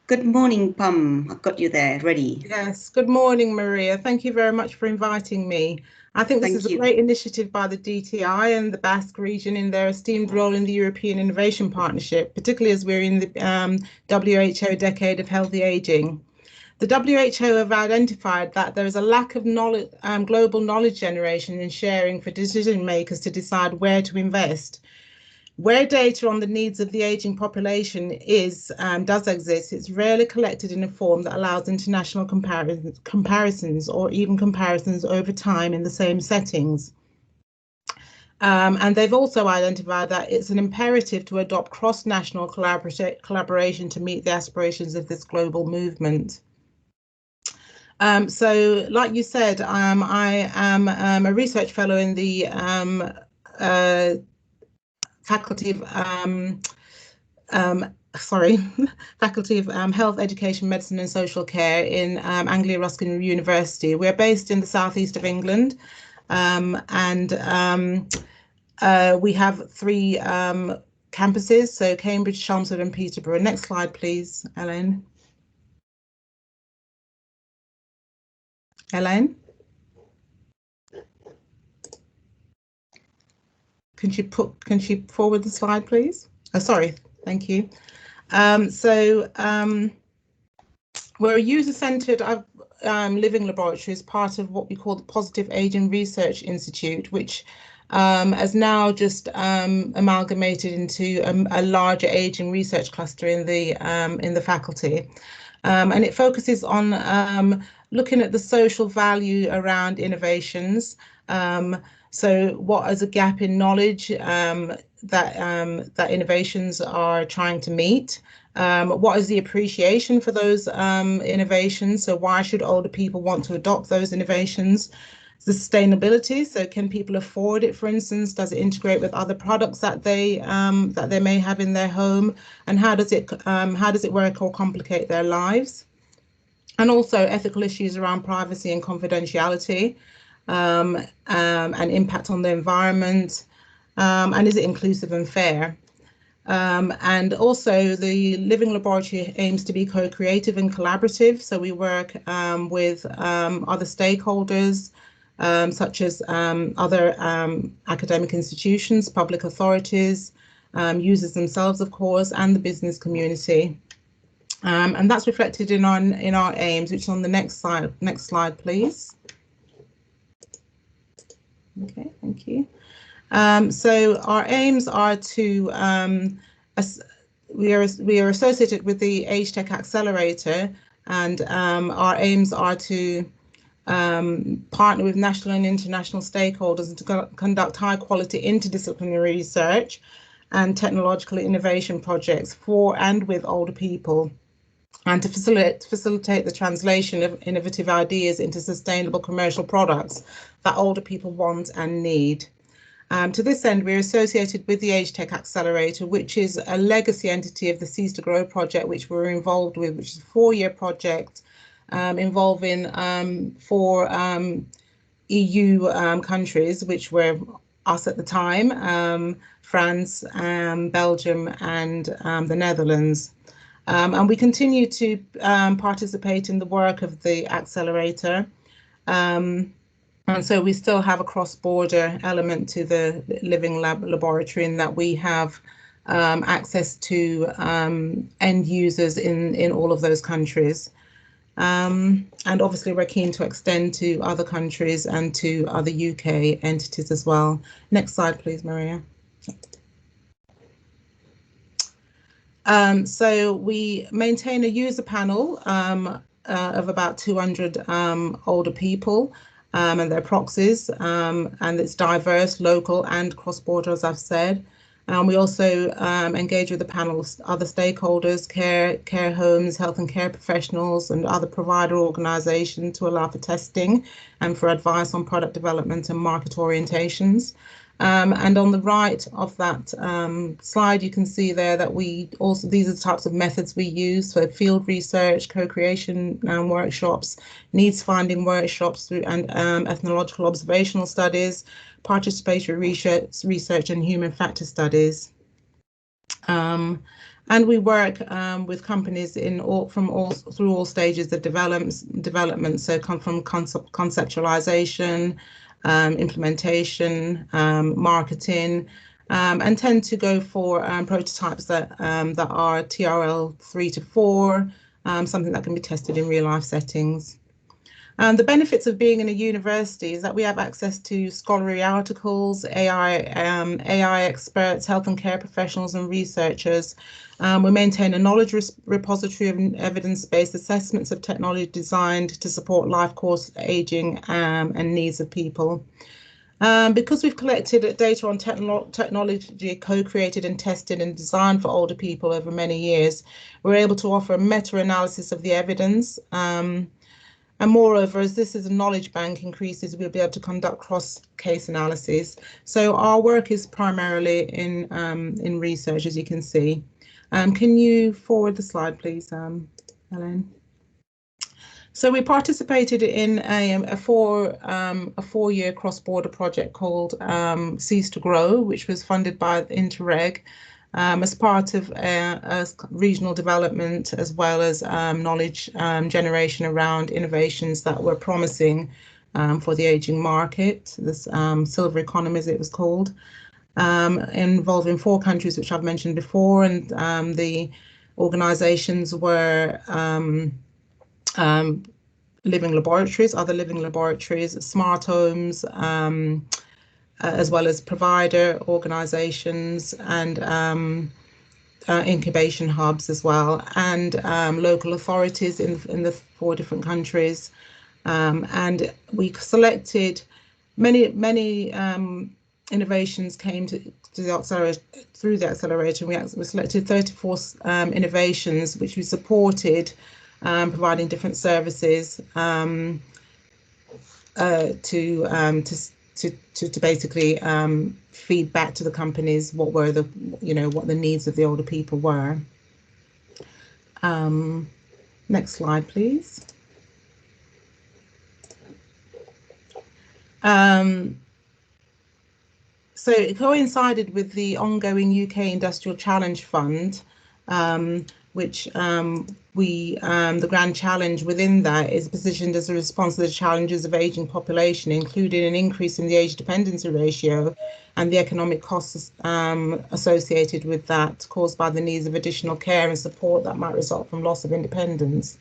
Good morning, Pam. I've got you there, ready. Yes, good morning, Maria. Thank you very much for inviting me. I think this is a great initiative by the DTI and the Basque region in their esteemed role in the European Innovation Partnership, particularly as we're in the WHO Decade of Healthy Aging. The WHO have identified that there is a lack of knowledge, global knowledge generation and sharing for decision makers to decide where to invest. Where data on the needs of the aging population does exist, it's rarely collected in a form that allows international comparisons or even comparisons over time in the same settings. And they've also identified that it's an imperative to adopt cross-national collaboration to meet the aspirations of this global movement. So, like you said, I am a research fellow in the Faculty of Health, Education, Medicine and Social Care in Anglia Ruskin University. We're based in the southeast of England, and we have 3 campuses, so Cambridge, Chelmsford and Peterborough. Next slide, please, Ellen. Elaine? Can she forward the slide, please? Oh, sorry, thank you. We're a user-centered living laboratory as part of what we call the Positive Aging Research Institute, which has now just amalgamated into a larger aging research cluster in the faculty. And it focuses on looking at the social value around innovations. So what is a gap in knowledge that innovations are trying to meet? What is the appreciation for those innovations? So why should older people want to adopt those innovations? The sustainability, so can people afford it, for instance? Does it integrate with other products that they may have in their home? And how does it work or complicate their lives? And also ethical issues around privacy and confidentiality, and impact on the environment, and is it inclusive and fair? And also the Living Laboratory aims to be co-creative and collaborative. So we work with other stakeholders, such as other academic institutions, public authorities, users themselves, of course, and the business community. And that's reflected in our aims, which is on the next slide. Next slide, please. Okay, thank you. So our aims are to, we are associated with the Age Tech Accelerator, and our aims are to partner with national and international stakeholders and to conduct high quality interdisciplinary research and technological innovation projects for and with older people, and to facilitate the translation of innovative ideas into sustainable commercial products that older people want and need. To this end, we're associated with the Age Tech Accelerator, which is a legacy entity of the Seeds to Grow project, which we're involved with, which is a 4-year project involving 4 EU countries, which were us at the time, France, Belgium, and the Netherlands. And we continue to participate in the work of the accelerator. And so we still have a cross-border element to the Living Laboratory in that we have access to end users in all of those countries. And obviously we're keen to extend to other countries and to other UK entities as well. Next slide, please, Maria. So we maintain a user panel of about 200 older people and their proxies, and it's diverse, local and cross-border, as I've said. We also engage with the panel's other stakeholders, care homes, health and care professionals, and other provider organisations to allow for testing and for advice on product development and market orientations. And on the right of that slide, you can see there that these are the types of methods we use for field research, co-creation workshops, needs finding workshops, and ethnological observational studies, participatory research and human factor studies. And we work with companies through all stages of development. So come from conceptualization, implementation, marketing, and tend to go for prototypes that are TRL 3 to 4, something that can be tested in real life settings. The benefits of being in a university is that we have access to scholarly articles, AI experts, health and care professionals and researchers. We maintain a knowledge repository of evidence-based assessments of technology designed to support life course aging and needs of people. Because we've collected data on technology co-created and tested and designed for older people over many years, we're able to offer a meta-analysis of the evidence. And moreover, as this is a knowledge bank increases, we'll be able to conduct cross-case analysis. So our work is primarily in research, as you can see. Can you forward the slide, please, Helen? So we participated in a 4-year cross-border project called Seeds to Grow, which was funded by Interreg. as part of regional development, as well as knowledge generation around innovations that were promising for the aging market, this silver economy, as it was called, involving 4 countries, which I've mentioned before, and the organizations were living laboratories, other living laboratories, smart homes, as well as provider organizations and incubation hubs as well, and local authorities in the 4 different countries. And we selected many innovations came to the accelerator, through the accelerator. We selected 34 innovations which we supported, providing different services to basically feed back to the companies what were the what the needs of the older people were. Next slide, please. So it coincided with the ongoing UK Industrial Challenge Fund, which the Grand Challenge within that is positioned as a response to the challenges of aging population, including an increase in the age dependency ratio and the economic costs associated with that, caused by the needs of additional care and support that might result from loss of independence.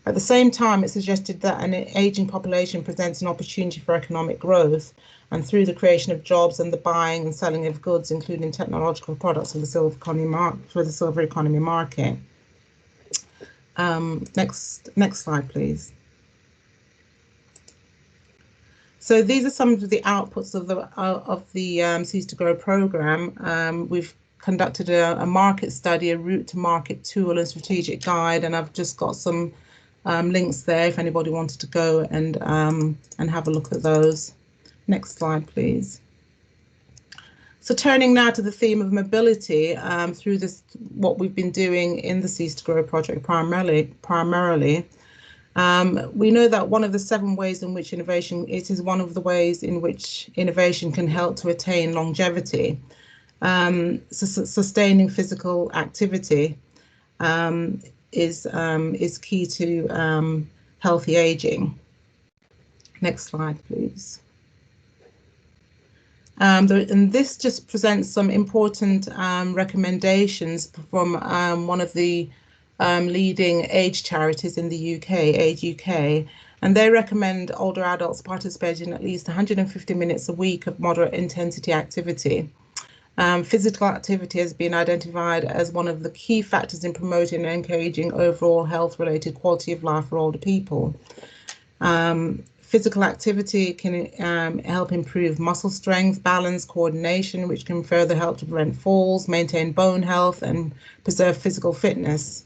At the same time, it suggested that an aging population presents an opportunity for economic growth, and through the creation of jobs and the buying and selling of goods, including technological products for the silver economy market. Next slide, please. So these are some of the outputs of the Seeds to Grow program. We've conducted a market study, a route to market tool and strategic guide, and I've just got some links there if anybody wanted to go and have a look at those. Next slide, please. So turning now to the theme of mobility, through this, what we've been doing in the Seeds to Grow project primarily, we know that one of the 7 ways in which it is one of the ways in which innovation can help to attain longevity. Sustaining physical activity is key to healthy aging. Next slide, please. And this just presents some important recommendations from one of the leading age charities in the UK, Age UK, and they recommend older adults participate in at least 150 minutes a week of moderate intensity activity. Physical activity has been identified as one of the key factors in promoting and encouraging overall health-related quality of life for older people. Physical activity can help improve muscle strength, balance, coordination, which can further help to prevent falls, maintain bone health, and preserve physical fitness.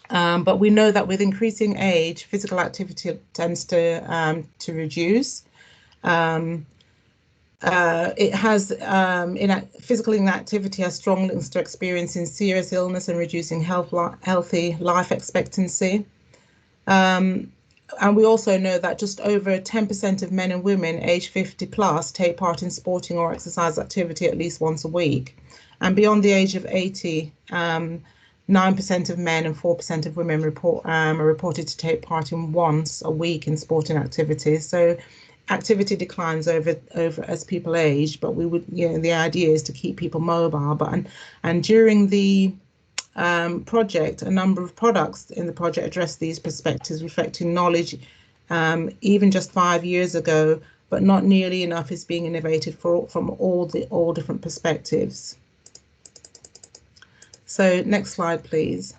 But we know that with increasing age, physical activity tends to reduce. Physical inactivity has strong links to experiencing serious illness and reducing healthy life expectancy. And we also know that just over 10% of men and women aged 50 plus take part in sporting or exercise activity at least once a week. And beyond the age of 80, 9% of men and 4% of women are reported to take part in once a week in sporting activities. So activity declines over as people age, but we would, the idea is to keep people mobile. And during the project, a number of products in the project address these perspectives, reflecting knowledge even just 5 years ago, but not nearly enough is being innovated from all different perspectives. So next slide, please.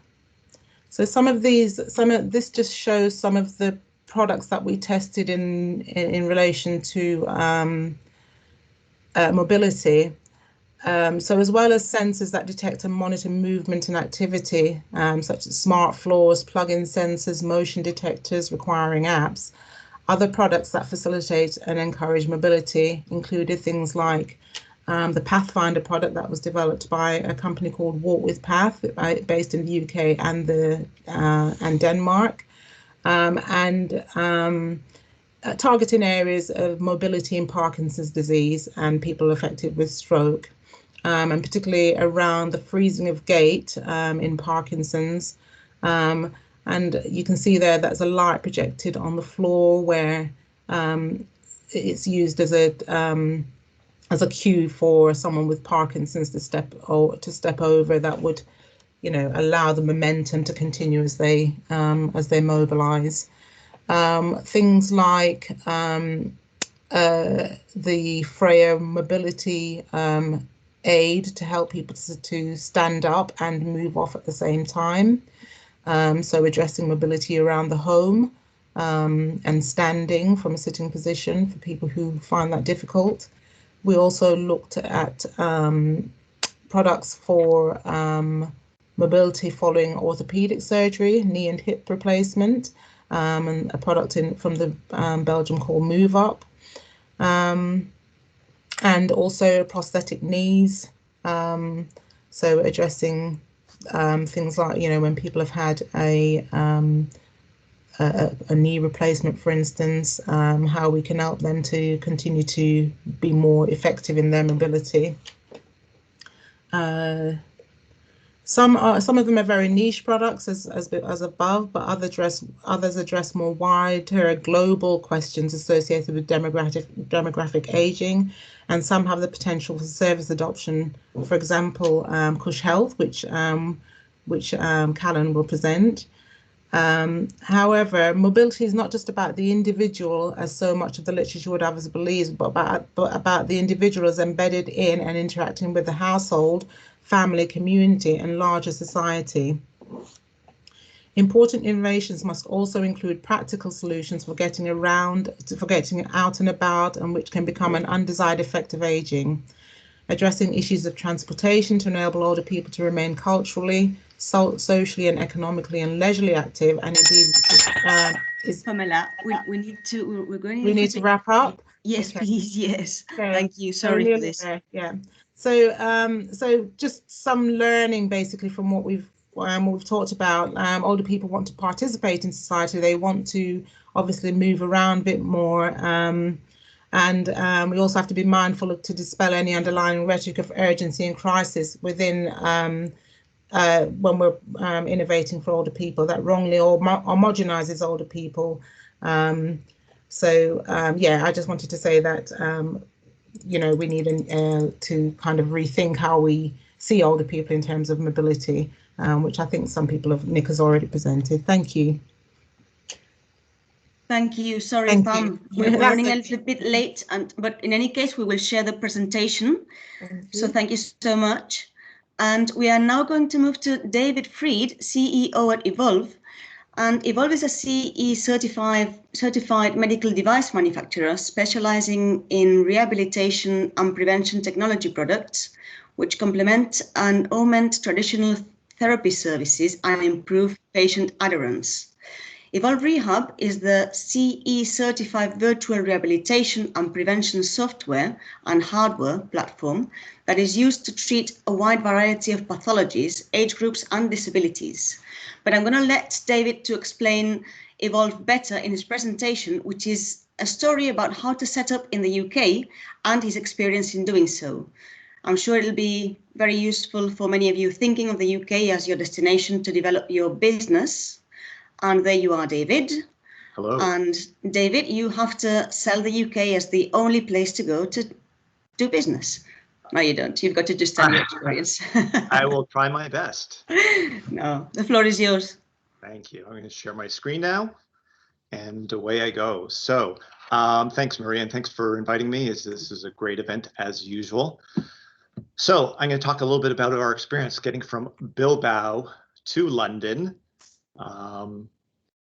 So this just shows some of the products that we tested in relation to mobility. So as well as sensors that detect and monitor movement and activity, such as smart floors, plug-in sensors, motion detectors requiring apps, other products that facilitate and encourage mobility included things like the Pathfinder product that was developed by a company called Walk with Path, based in the UK and Denmark, targeting areas of mobility in Parkinson's disease and people affected with stroke. and particularly around the freezing of gait in Parkinson's. And you can see there that's a light projected on the floor where it's used as a cue for someone with Parkinson's to step over. That would, allow the momentum to continue as they mobilize. Things like the Freya mobility aid to help people to stand up and move off at the same time. So addressing mobility around the home and standing from a sitting position for people who find that difficult. We also looked at products for mobility following orthopedic surgery, knee and hip replacement, and a product from the Belgium called Move Up, and also prosthetic knees. So addressing things like, when people have had a knee replacement, for instance, how we can help them to continue to be more effective in their mobility. Some of them are very niche products as above, but others address more wider global questions associated with demographic aging, and some have the potential for service adoption. For example, Cush Health, which Callan will present. However, mobility is not just about the individual, as so much of the literature would have us believe, but about the individual as embedded in and interacting with the household, family, community, and larger society. Important innovations must also include practical solutions for getting out and about, and which can become an undesired effect of aging. Addressing issues of transportation to enable older people to remain culturally, socially, and economically and leisurely active, and indeed, Pamela, we need to wrap up. Yes, okay. Please. Yes. Okay. Thank you. Sorry for this. Yeah. So just some learning basically from what we've talked about. Older people want to participate in society. They want to obviously move around a bit more. And we also have to be mindful to dispel any underlying rhetoric of urgency and crisis within when we're innovating for older people that wrongly or homogenizes older people. Yeah, I just wanted to say that, we need to kind of rethink how we see older people in terms of mobility, which I think Nick has already presented. Thank you. Thank you. Sorry, Pam, we're running a little bit late, but in any case, we will share the presentation. So thank you so much. And we are now going to move to David Freed, CEO at Evolve. And Evolve is a CE certified medical device manufacturer specializing in rehabilitation and prevention technology products, which complement and augment traditional therapy services and improve patient adherence. Evolve Rehab is the CE certified virtual rehabilitation and prevention software and hardware platform that is used to treat a wide variety of pathologies, age groups, and disabilities. But I'm going to let David to explain Evolve better in his presentation, which is a story about how to set up in the UK and his experience in doing so. I'm sure it'll be very useful for many of you thinking of the UK as your destination to develop your business. And there you are, David. Hello. And David, you have to sell the UK as the only place to go to do business. No, you don't. You've got to just tell your experience. I will try my best. No, the floor is yours. Thank you. I'm going to share my screen now, and away I go. So thanks, Maria, and thanks for inviting me. This is a great event as usual. So I'm going to talk a little bit about our experience getting from Bilbao to London.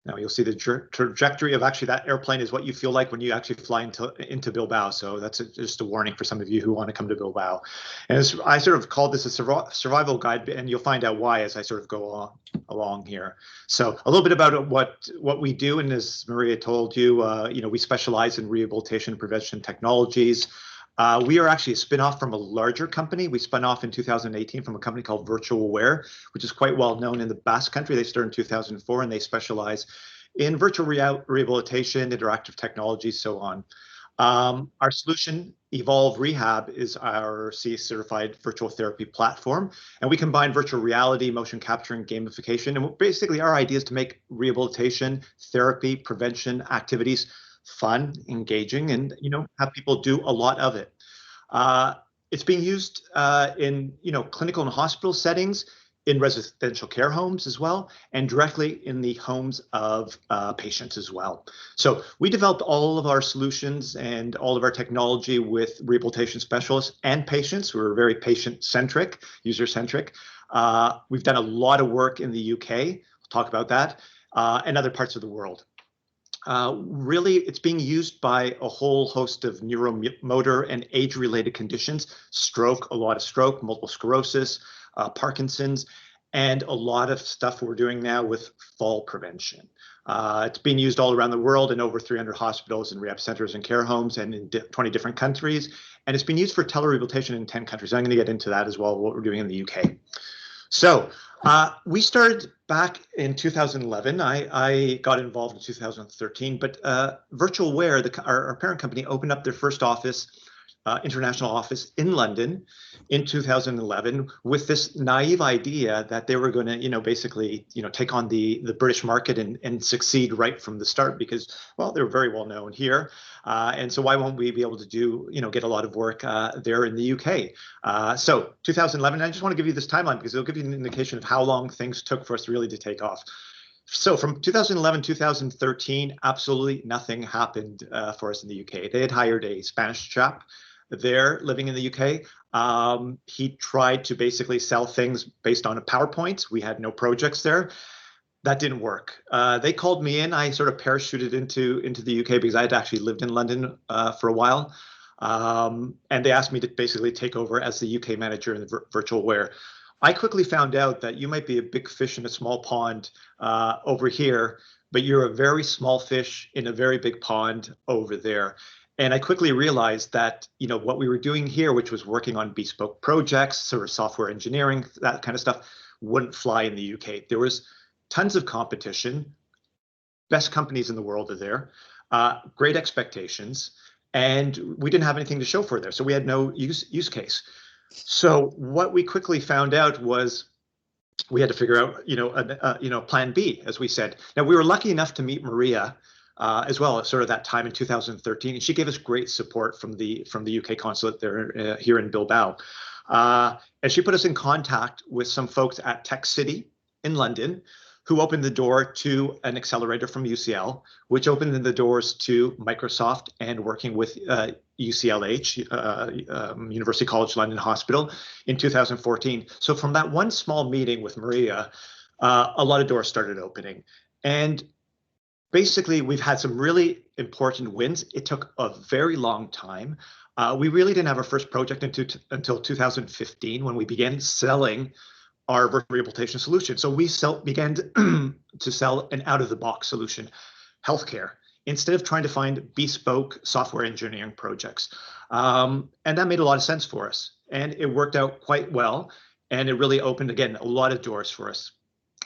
Now you'll see the trajectory of actually that airplane is what you feel like when you actually fly into Bilbao. So that's just a warning for some of you who want to come to Bilbao. And I sort of called this a survival guide, and you'll find out why as I sort of go along here. So a little bit about what we do, and as Maria told you, we specialize in rehabilitation and prevention technologies. We are actually a spin-off from a larger company. We spun off in 2018 from a company called Virtualware, which is quite well known in the Basque Country. They started in 2004, and they specialize in virtual rehabilitation, interactive technology, so on. Our solution, Evolve Rehab, is our CE certified virtual therapy platform, and we combine virtual reality, motion capture, and gamification. And basically, our idea is to make rehabilitation, therapy, prevention activities fun, engaging, and have people do a lot of it. It's being used in clinical and hospital settings, in residential care homes as well, and directly in the homes of patients as well. So we developed all of our solutions and all of our technology with rehabilitation specialists and patients. We're very patient-centric, user-centric. We've done a lot of work in the UK, we'll talk about that, and other parts of the world. Really, it's being used by a whole host of neuromotor and age-related conditions, stroke, a lot of stroke, multiple sclerosis, Parkinson's, and a lot of stuff we're doing now with fall prevention. It's being used all around the world in over 300 hospitals and rehab centers and care homes and in 20 different countries. And it's been used for telerehabilitation in 10 countries. I'm going to get into that as well, what we're doing in the UK. So we started back in 2011. I got involved in 2013, but VirtualWare, our parent company, opened up their first office, international office in London in 2011 with this naive idea that they were going to, basically, take on the British market and succeed right from the start because, well, they're very well known here. And so why won't we be able to do, get a lot of work there in the UK? So 2011, I just want to give you this timeline because it'll give you an indication of how long things took for us really to take off. So from 2011, 2013, absolutely nothing happened for us in the UK. They had hired a Spanish chap there living in the UK. He tried to basically sell things based on a PowerPoint. We had no projects there. That didn't work. They called me in. I sort of parachuted into the UK because I had actually lived in London for a while. And they asked me to basically take over as the UK manager in the VirtualWare. I quickly found out that you might be a big fish in a small pond over here, but you're a very small fish in a very big pond over there. And I quickly realized that, what we were doing here, which was working on bespoke projects, sort of software engineering, that kind of stuff, wouldn't fly in the UK. There was tons of competition, best companies in the world are there, great expectations, and we didn't have anything to show for there. So we had no use case. So what we quickly found out was we had to figure out, plan B, as we said. Now, we were lucky enough to meet Maria as well at sort of that time in 2013, and she gave us great support from the UK consulate there here in Bilbao, and she put us in contact with some folks at Tech City in London, who opened the door to an accelerator from UCL, which opened the doors to Microsoft and working with UCLH, University College London Hospital, in 2014. So from that one small meeting with Maria, a lot of doors started opening, and basically, we've had some really important wins. It took a very long time. We really didn't have our first project until 2015 when we began selling our virtual rehabilitation solution. So we began to sell an out-of-the-box solution, healthcare, instead of trying to find bespoke software engineering projects. And that made a lot of sense for us. And it worked out quite well. And it really opened, again, a lot of doors for us.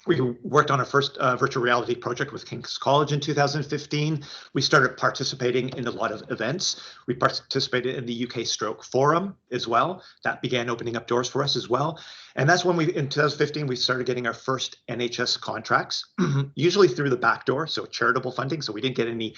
We worked on our first virtual reality project with King's College in 2015. We started participating in a lot of events. We participated in the UK Stroke Forum as well. That began opening up doors for us as well. And that's when in 2015, we started getting our first NHS contracts, usually through the back door, so charitable funding. So we didn't get any,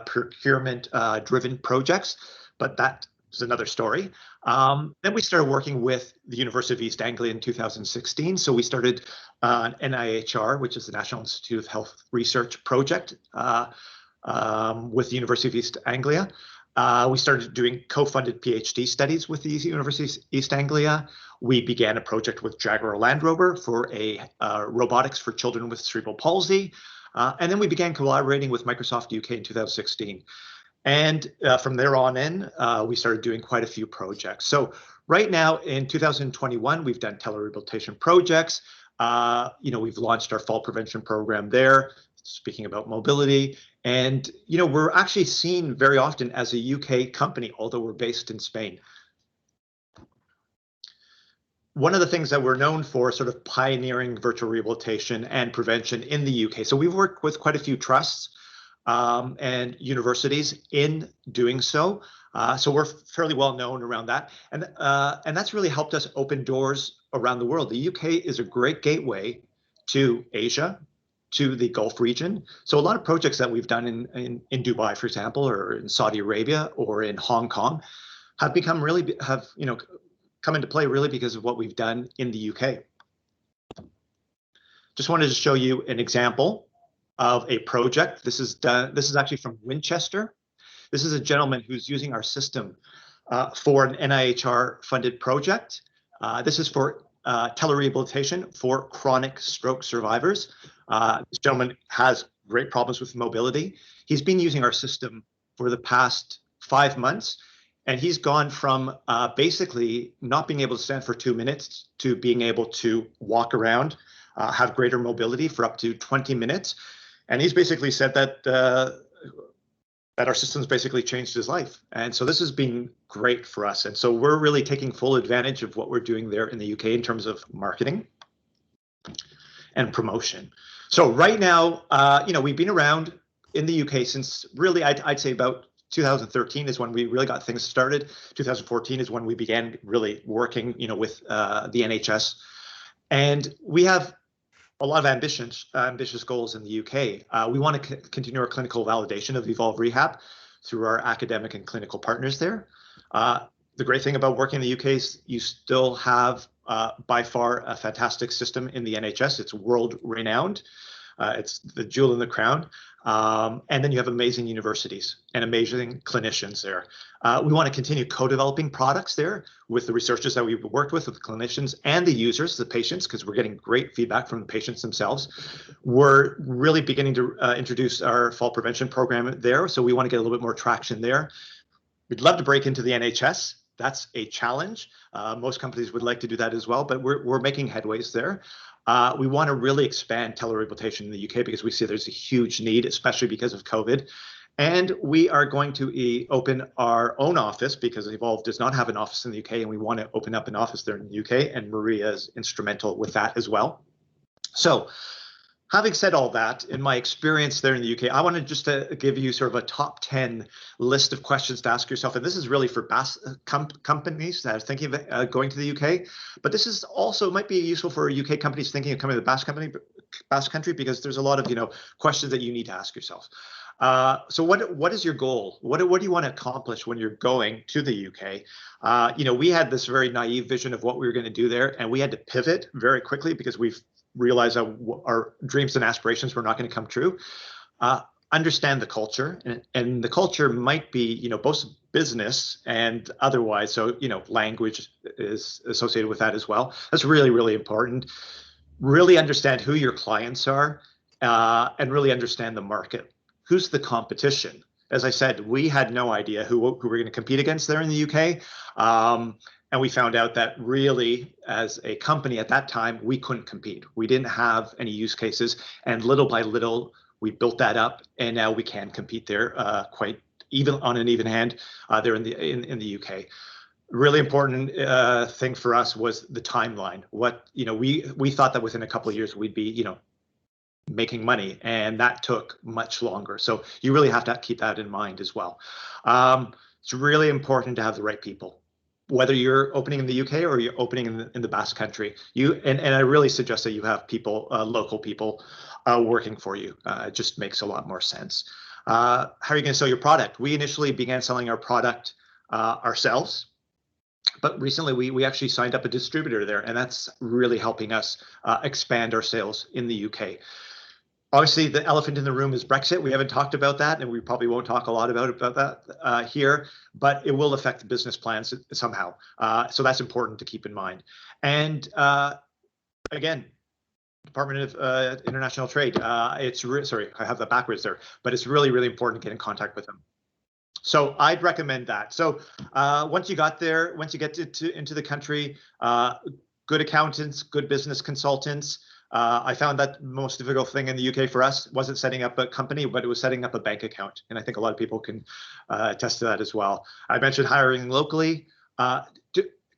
procurement driven projects, but that is another story. Then we started working with the University of East Anglia in 2016. So we started an NIHR, which is the National Institute of Health Research project with the University of East Anglia. We started doing co-funded PhD studies with the University of East Anglia. We began a project with Jaguar Land Rover for a robotics for children with cerebral palsy. And then we began collaborating with Microsoft UK in 2016. And from there on in, we started doing quite a few projects. So right now in 2021, we've done telerehabilitation projects. We've launched our fall prevention program there, speaking about mobility. And, we're actually seen very often as a UK company, although we're based in Spain. One of the things that we're known for, sort of pioneering virtual rehabilitation and prevention in the UK. So we've worked with quite a few trusts. and universities in doing so. So we're fairly well known around that. And that's really helped us open doors around the world. The UK is a great gateway to Asia, to the Gulf region. So a lot of projects that we've done in Dubai, for example, or in Saudi Arabia or in Hong Kong have come into play really because of what we've done in the UK. Just wanted to show you an example of a project. This is actually from Winchester. This is a gentleman who's using our system for an NIHR funded project. This is for telerehabilitation for chronic stroke survivors. This gentleman has great problems with mobility. He's been using our system for the past 5 months, and he's gone from basically not being able to stand for 2 minutes to being able to walk around, have greater mobility for up to 20 minutes. And he's basically said that that our system's basically changed his life. And so this has been great for us. And so we're really taking full advantage of what we're doing there in the UK in terms of marketing and promotion. So right now, we've been around in the UK since really, I'd say about 2013 is when we really got things started. 2014 is when we began really working, with the NHS. And we have a lot of ambitious goals in the UK. We want to continue our clinical validation of Evolve Rehab through our academic and clinical partners there. The great thing about working in the UK is you still have by far a fantastic system in the NHS. It's world renowned. It's the jewel in the crown. And then you have amazing universities and amazing clinicians there. We want to continue co-developing products there with the researchers that we've worked with the clinicians and the users, the patients, because we're getting great feedback from the patients themselves. We're really beginning to introduce our fall prevention program there. So we want to get a little bit more traction there. We'd love to break into the NHS. That's a challenge. Most companies would like to do that as well, but we're making headways there. We want to really expand telerehabilitation in the UK because we see there's a huge need, especially because of COVID. And we are going to open our own office because Evolve does not have an office in the UK, and we want to open up an office there in the UK, and Maria is instrumental with that as well. So having said all that, in my experience there in the UK, I wanted just to give you sort of a top 10 list of questions to ask yourself. And this is really for companies that are thinking of going to the UK. But this is also might be useful for UK companies thinking of coming to the Basque Country, because there's a lot of questions that you need to ask yourself. So what is your goal? What do you want to accomplish when you're going to the UK? We had this very naive vision of what we were going to do there, and we had to pivot very quickly because we've realize our dreams and aspirations were not going to come true. Understand the culture, and the culture might be, both business and otherwise. So, language is associated with that as well. That's really, really important. Really understand who your clients are, and really understand the market. Who's the competition? As I said, we had no idea who we're going to compete against there in the UK. And we found out that really, as a company at that time, we couldn't compete. We didn't have any use cases, and little by little, we built that up, and now we can compete there quite even on an even hand there in the UK. Really important thing for us was the timeline. We thought that within a couple of years we'd be making money, and that took much longer. So you really have to keep that in mind as well. It's really important to have the right people. Whether you're opening in the UK or you're opening in the Basque Country, and I really suggest that you have people, local people, working for you. It just makes a lot more sense. How are you going to sell your product? We initially began selling our product ourselves, but recently we actually signed up a distributor there, and that's really helping us expand our sales in the UK. Obviously, the elephant in the room is Brexit. We haven't talked about that, and we probably won't talk a lot about that here, but it will affect the business plans somehow. So that's important to keep in mind. And again, Department of International Trade, sorry, I have that backwards there, but it's really, really important to get in contact with them. So I'd recommend that. So once you get into the country, good accountants, good business consultants. I found that the most difficult thing in the UK for us wasn't setting up a company, but it was setting up a bank account. And I think a lot of people can attest to that as well. I mentioned hiring locally.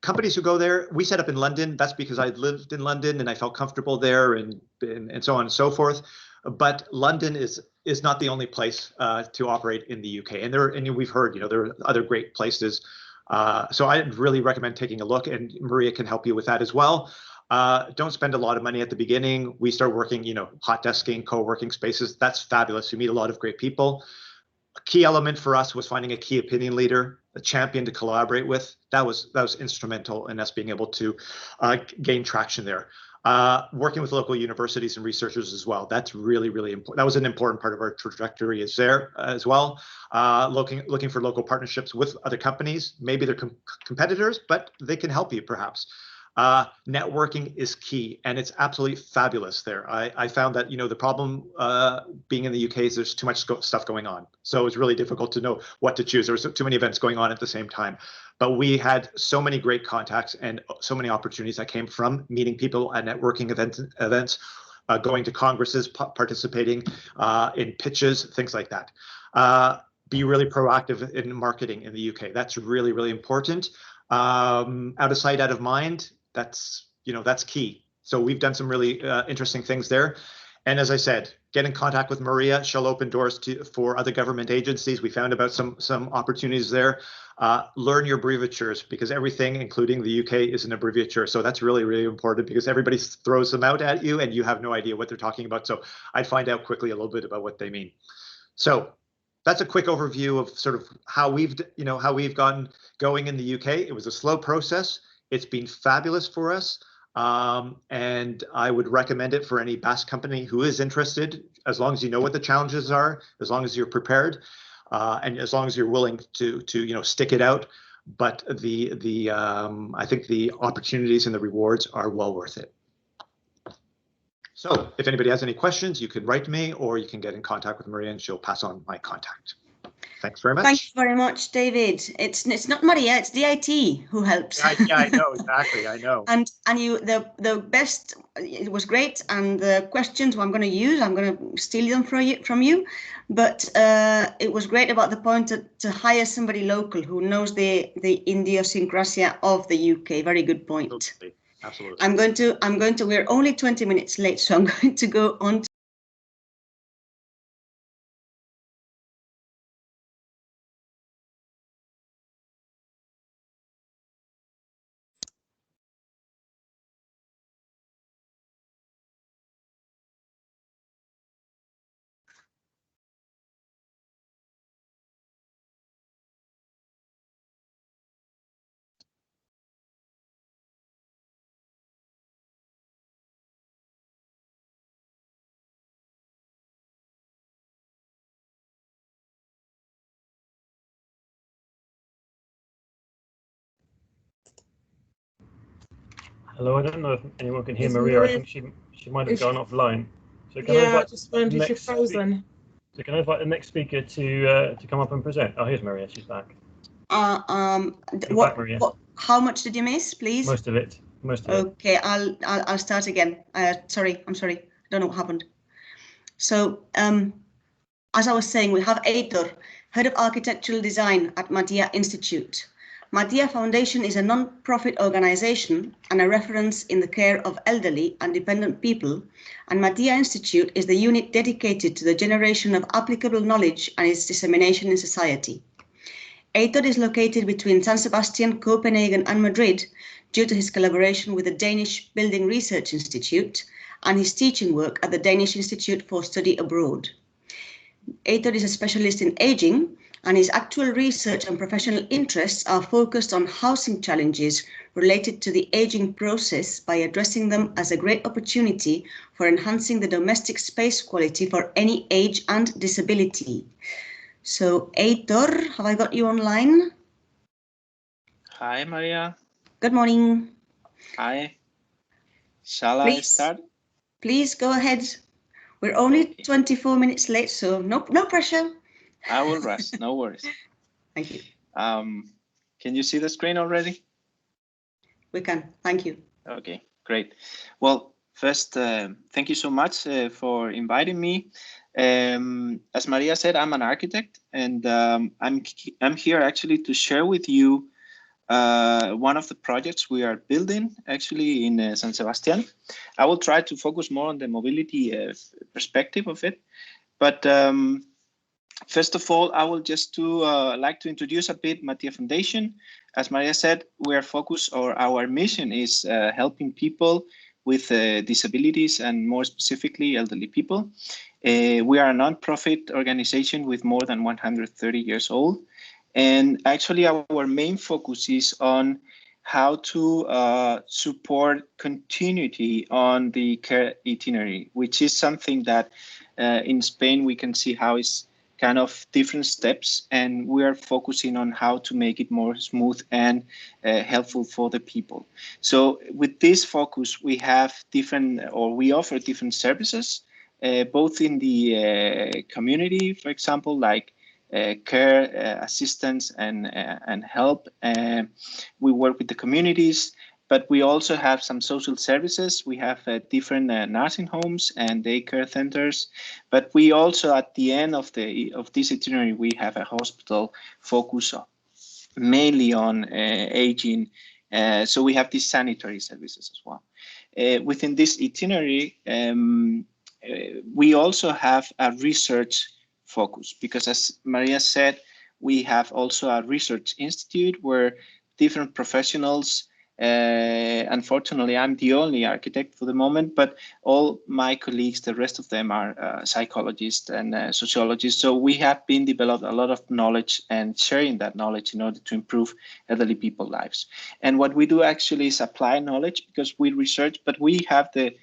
Companies who go there, we set up in London. That's because I lived in London and I felt comfortable there, and so on and so forth. but London is not the only place to operate in the UK. And we've heard, there are other great places. So I'd really recommend taking a look, and Maria can help you with that as well. Don't spend a lot of money at the beginning. We start working, hot desking, co-working spaces. That's fabulous. You meet a lot of great people. A key element for us was finding a key opinion leader, a champion to collaborate with. That was instrumental in us being able to gain traction there. Working with local universities and researchers as well. That's really, really important. That was an important part of our trajectory is there as well. Looking for local partnerships with other companies. Maybe they're competitors, but they can help you perhaps. Networking is key, and it's absolutely fabulous there. I found that, the problem being in the UK is there's too much stuff going on. So it's really difficult to know what to choose. There was too many events going on at the same time. But we had so many great contacts and so many opportunities that came from meeting people at networking events, going to congresses, participating in pitches, things like that. Be really proactive in marketing in the UK. That's really, really important. Out of sight, out of mind. That's key. So we've done some really interesting things there. And as I said, get in contact with Maria. She'll open doors for other government agencies. We found about some opportunities there. Learn your abbreviatures, because everything, including the UK, is an abbreviature. So that's really, really important, because everybody throws them out at you and you have no idea what they're talking about. So I'd find out quickly a little bit about what they mean. So that's a quick overview of sort of how we've gotten going in the UK. It was a slow process. It's been fabulous for us. And I would recommend it for any Basque company who is interested, as long as you know what the challenges are, as long as you're prepared, and as long as you're willing to stick it out. But I think the opportunities and the rewards are well worth it. So if anybody has any questions, you can write to me, or you can get in contact with Maria and she'll pass on my contact. Thanks very much. Thank you very much, David. It's not Maria, it's DIT who helps. Yeah, I know, exactly, I know. And you, the best, it was great, and the questions I'm going to steal them from you. But it was great about the point to hire somebody local who knows the idiosyncrasy of the UK. Very good point. Absolutely. I'm going to, we're only 20 minutes late, so I'm going to go on to Hello, I don't know if anyone can hear Maria. I think she might have gone offline. So can I just wondered if you're frozen. So can I invite the next speaker to come up and present? Oh, here's Maria. She's back. Back, Maria. How much did you miss, please? Most of it. Okay, I'll start again. I'm sorry. I don't know what happened. So as I was saying, we have Aitor, Head of Architectural Design at Matia Institute. Matia Foundation is a non-profit organization and a reference in the care of elderly and dependent people, and Matia Institute is the unit dedicated to the generation of applicable knowledge and its dissemination in society. Aitor is located between San Sebastian, Copenhagen and Madrid due to his collaboration with the Danish Building Research Institute and his teaching work at the Danish Institute for Study Abroad. Aitor is a specialist in aging, and his actual research and professional interests are focused on housing challenges related to the aging process by addressing them as a great opportunity for enhancing the domestic space quality for any age and disability. So, Aitor, have I got you online? Hi, Maria. Good morning. Hi. Shall I start? Please go ahead. We're only 24 minutes late, so no pressure. I will rush, no worries. Thank you. Can you see the screen already? We can, thank you. Okay, great. Well, first, thank you so much for inviting me. As Maria said, I'm an architect, and I'm here actually to share with you one of the projects we are building actually in San Sebastian. I will try to focus more on the mobility perspective of it. But first of all, I will just like to introduce a bit Mattia Foundation. As Maria said, we are focused, or our mission is helping people with disabilities, and more specifically elderly people. We are a non-profit organization with more than 130 years old. And actually our main focus is on how to support continuity on the care itinerary, which is something that in Spain we can see how it's kind of different steps, and we are focusing on how to make it more smooth and helpful for the people. So with this focus, we have different, or we offer different services, both in the community, for example, like care assistance and help. We work with the communities, but we also have some social services. We have different nursing homes and daycare centers, but we also, at the end of this itinerary, we have a hospital focus mainly on aging. So we have these sanitary services as well. Within this itinerary, we also have a research focus, because as Maria said, we have also a research institute where different professionals, unfortunately, I'm the only architect for the moment, but all my colleagues, the rest of them are psychologists and sociologists. So we have been developed a lot of knowledge and sharing that knowledge in order to improve elderly people's lives. And what we do actually is apply knowledge, because we research, but we have the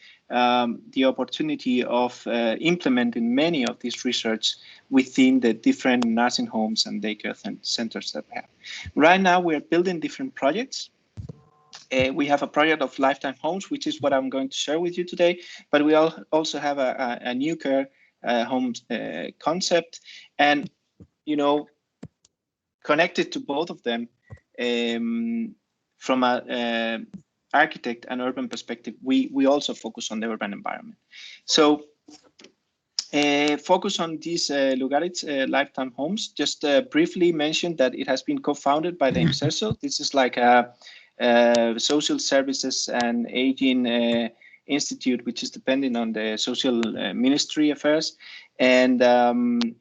opportunity of implementing many of these research within the different nursing homes and daycare centers that we have. Right now, we are building different projects. We have a project of lifetime homes, which is what I'm going to share with you today, but we also have a new care homes concept, and, you know, connected to both of them, from a architect and urban perspective, we also focus on the urban environment. So focus on these Lugaritz lifetime homes. Just briefly mention that it has been co-founded by the IMSERSO. This is like a social services and aging institute, which is dependent on the social ministry affairs. And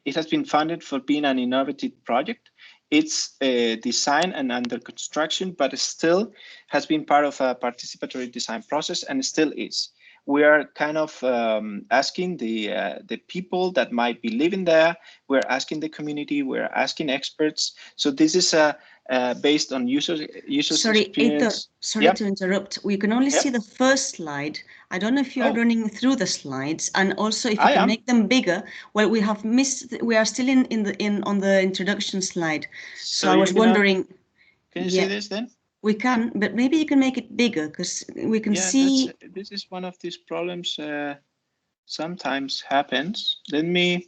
it has been funded for being an innovative project. It's designed and under construction, but it still has been part of a participatory design process, and still is. We are kind of asking the people that might be living there. We're asking the community. We're asking experts. So this is based on users experience. Sorry to interrupt. We can only see the first slide. I don't know if you are running through the slides, and also if you can make them bigger. Well, we have missed. We are still on the introduction slide. So I was wondering. Can you see this then? We can, but maybe you can make it bigger, because we can see. This is one of these problems sometimes happens. Let me.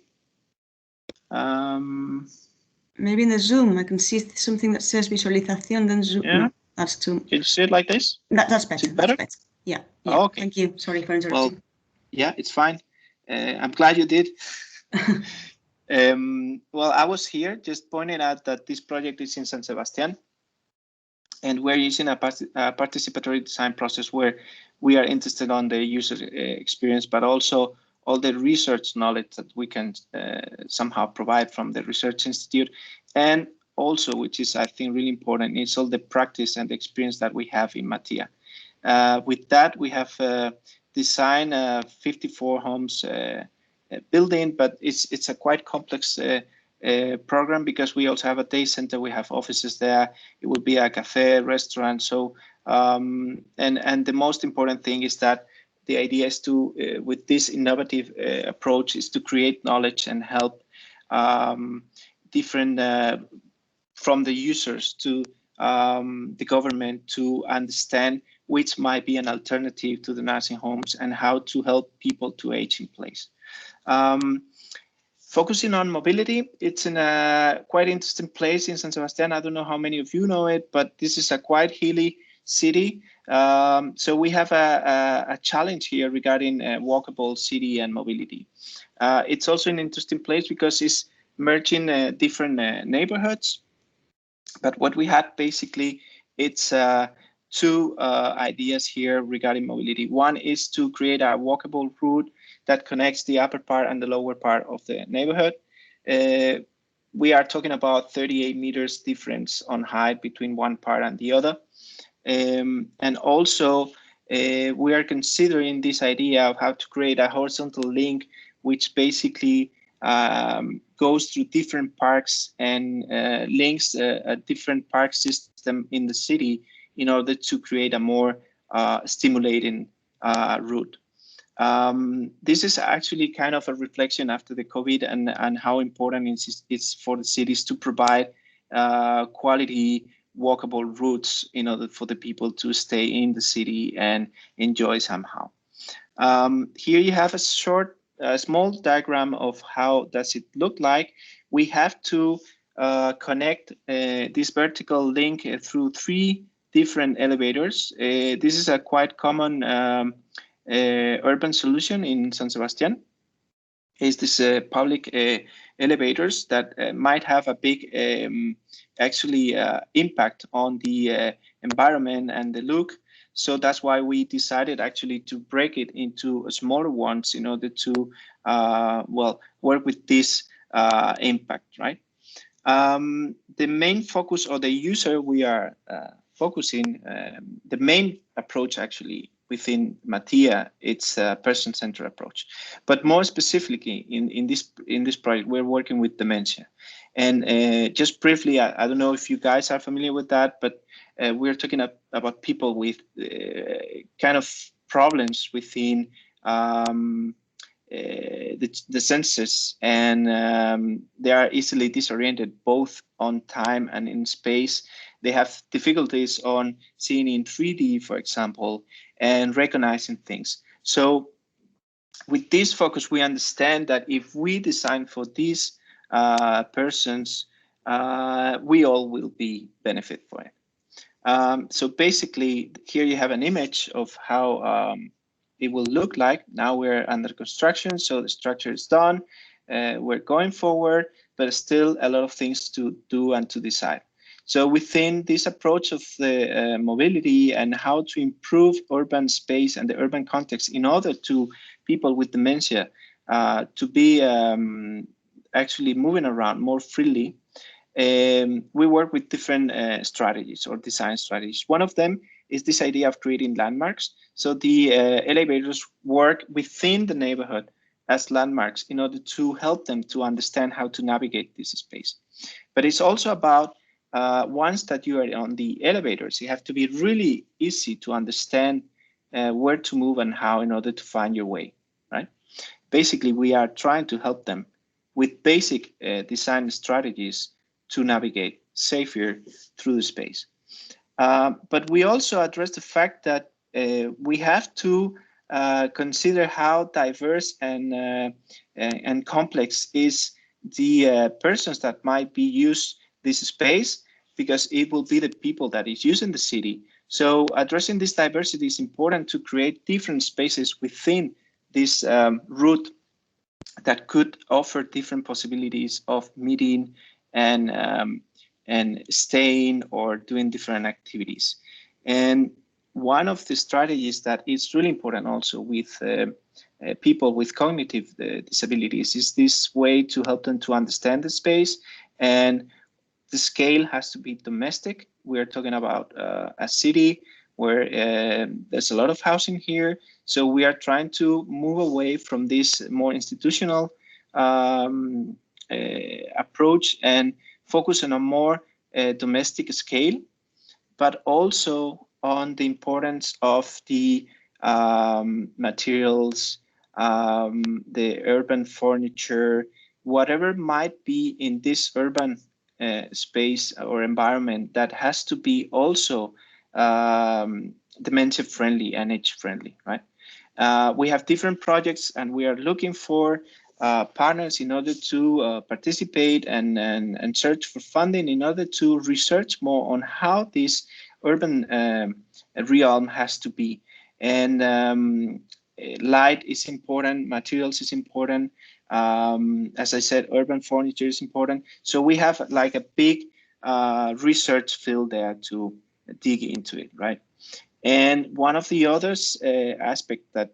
Maybe in the Zoom, I can see something that says visualización, then Zoom. Yeah. No, that's too. Can you see it like this? That's better. Better? That's better. Yeah. Oh, okay. Thank you. Sorry for interrupting. Well, yeah, it's fine. I'm glad you did. Well, I was here just pointing out that this project is in San Sebastian, and we're using a participatory design process where we are interested on the user experience, but also all the research knowledge that we can somehow provide from the research institute. And also, which is, I think, really important, is all the practice and the experience that we have in Mattia. With that, we have designed 54 homes building, but it's a quite complex program, because we also have a day center, we have offices there, it will be a cafe, restaurant. So, and the most important thing is that the idea is to, with this innovative approach, is to create knowledge and help different, from the users to the government, to understand which might be an alternative to the nursing homes and how to help people to age in place. Focusing on mobility, it's in a quite interesting place in San Sebastian. I don't know how many of you know it, but this is a quite hilly city. So we have a challenge here regarding walkable city and mobility. It's also an interesting place because it's merging different neighborhoods. But what we had basically it's two ideas here regarding mobility. One is to create a walkable route that connects the upper part and the lower part of the neighborhood. We are talking about 38 meters difference on height between one part and the other. And also, we are considering this idea of how to create a horizontal link, which basically goes through different parks and links a different park system in the city in order to create a more stimulating route. This is actually kind of a reflection after the COVID and how important it's for the cities to provide quality walkable routes in order for the people to stay in the city and enjoy somehow. Here you have a small diagram of how does it look like. We have to connect this vertical link through 3 different elevators. This is a quite common urban solution in San Sebastian. Is this public elevators that might have a big impact on the environment and the look. So that's why we decided actually to break it into smaller ones in order to work with this impact, right? The main focus, or the user we are focusing, the main approach actually within Mattia, it's a person-centered approach. But more specifically in this project, we're working with dementia. And just briefly, I don't know if you guys are familiar with that, but we're talking about people with kind of problems within the senses, and they are easily disoriented both on time and in space. They have difficulties on seeing in 3D, for example, and recognizing things. So with this focus, we understand that if we design for these persons, we all will be benefit for it. So basically, here you have an image of how it will look like. Now we're under construction, so the structure is done. We're going forward, but still a lot of things to do and to decide. So within this approach of the mobility and how to improve urban space and the urban context in order to people with dementia to be actually moving around more freely, we work with different strategies or design strategies. One of them is this idea of creating landmarks. So the elevators work within the neighborhood as landmarks in order to help them to understand how to navigate this space. But it's also about once that you are on the elevators, you have to be really easy to understand where to move and how in order to find your way, right? Basically, we are trying to help them with basic design strategies to navigate safer through the space. But we also address the fact that we have to consider how diverse and complex is the persons that might be used this space, because it will be the people that is using the city. So addressing this diversity is important to create different spaces within this route that could offer different possibilities of meeting and staying or doing different activities. And one of the strategies that is really important also with people with cognitive disabilities is this way to help them to understand the space, and the scale has to be domestic. We're talking about a city where there's a lot of housing here. So we are trying to move away from this more institutional approach and focus on a more domestic scale, but also on the importance of the materials, the urban furniture, whatever might be in this urban space or environment that has to be also dementia friendly and age friendly, right? We have different projects and we are looking for partners in order to participate and search for funding in order to research more on how this urban realm has to be. And light is important, materials is important. As I said, urban furniture is important. So we have like a big research field there to dig into it, right? And one of the others aspect that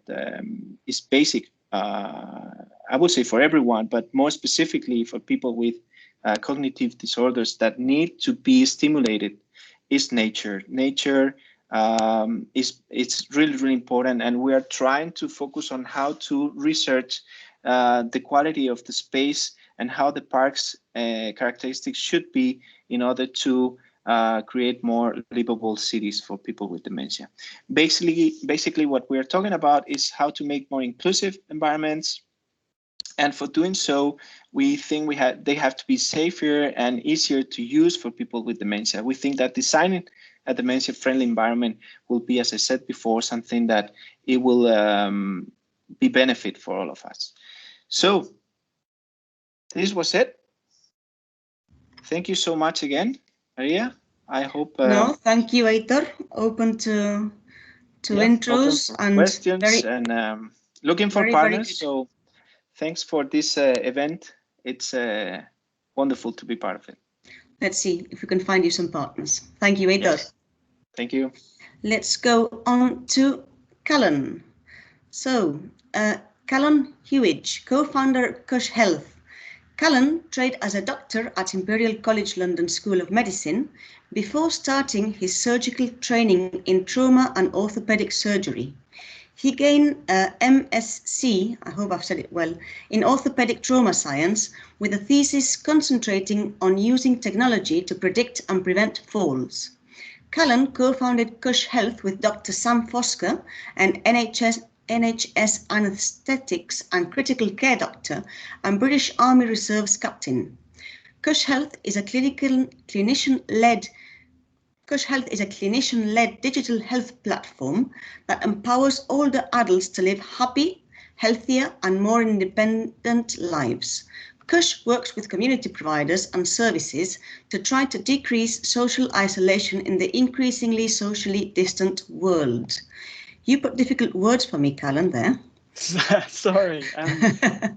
is basic, I would say for everyone, but more specifically for people with cognitive disorders that need to be stimulated, is nature. Nature it's really, really important, and we are trying to focus on how to research the quality of the space and how the park's characteristics should be in order to create more livable cities for people with dementia. Basically, what we're talking about is how to make more inclusive environments. And for doing so, we think they have to be safer and easier to use for people with dementia. We think that designing a dementia-friendly environment will be, as I said before, something that it will be benefit for all of us. So this was it. Thank you so much again, Maria. I hope. No, thank you, Aitor. Open to intros and questions, and looking for partners. So thanks for this event. It's wonderful to be part of it. Let's see if we can find you some partners. Thank you, Aitor. Yes. Thank you. Let's go on to Callan. So, Callan Huidge, co-founder Cush Health. Callan trained as a doctor at Imperial College London School of Medicine before starting his surgical training in trauma and orthopedic surgery. He gained a MSc, I hope I've said it well, in orthopedic trauma science with a thesis concentrating on using technology to predict and prevent falls. Callan co-founded Cush Health with Dr. Sam Fosker, an NHS anaesthetics and critical care doctor and British Army Reserves captain. Cush Health is a clinician-led digital health platform that empowers older adults to live happy, healthier and more independent lives. Cush works with community providers and services to try to decrease social isolation in the increasingly socially distant world. You put difficult words for me, Callan, there. Sorry.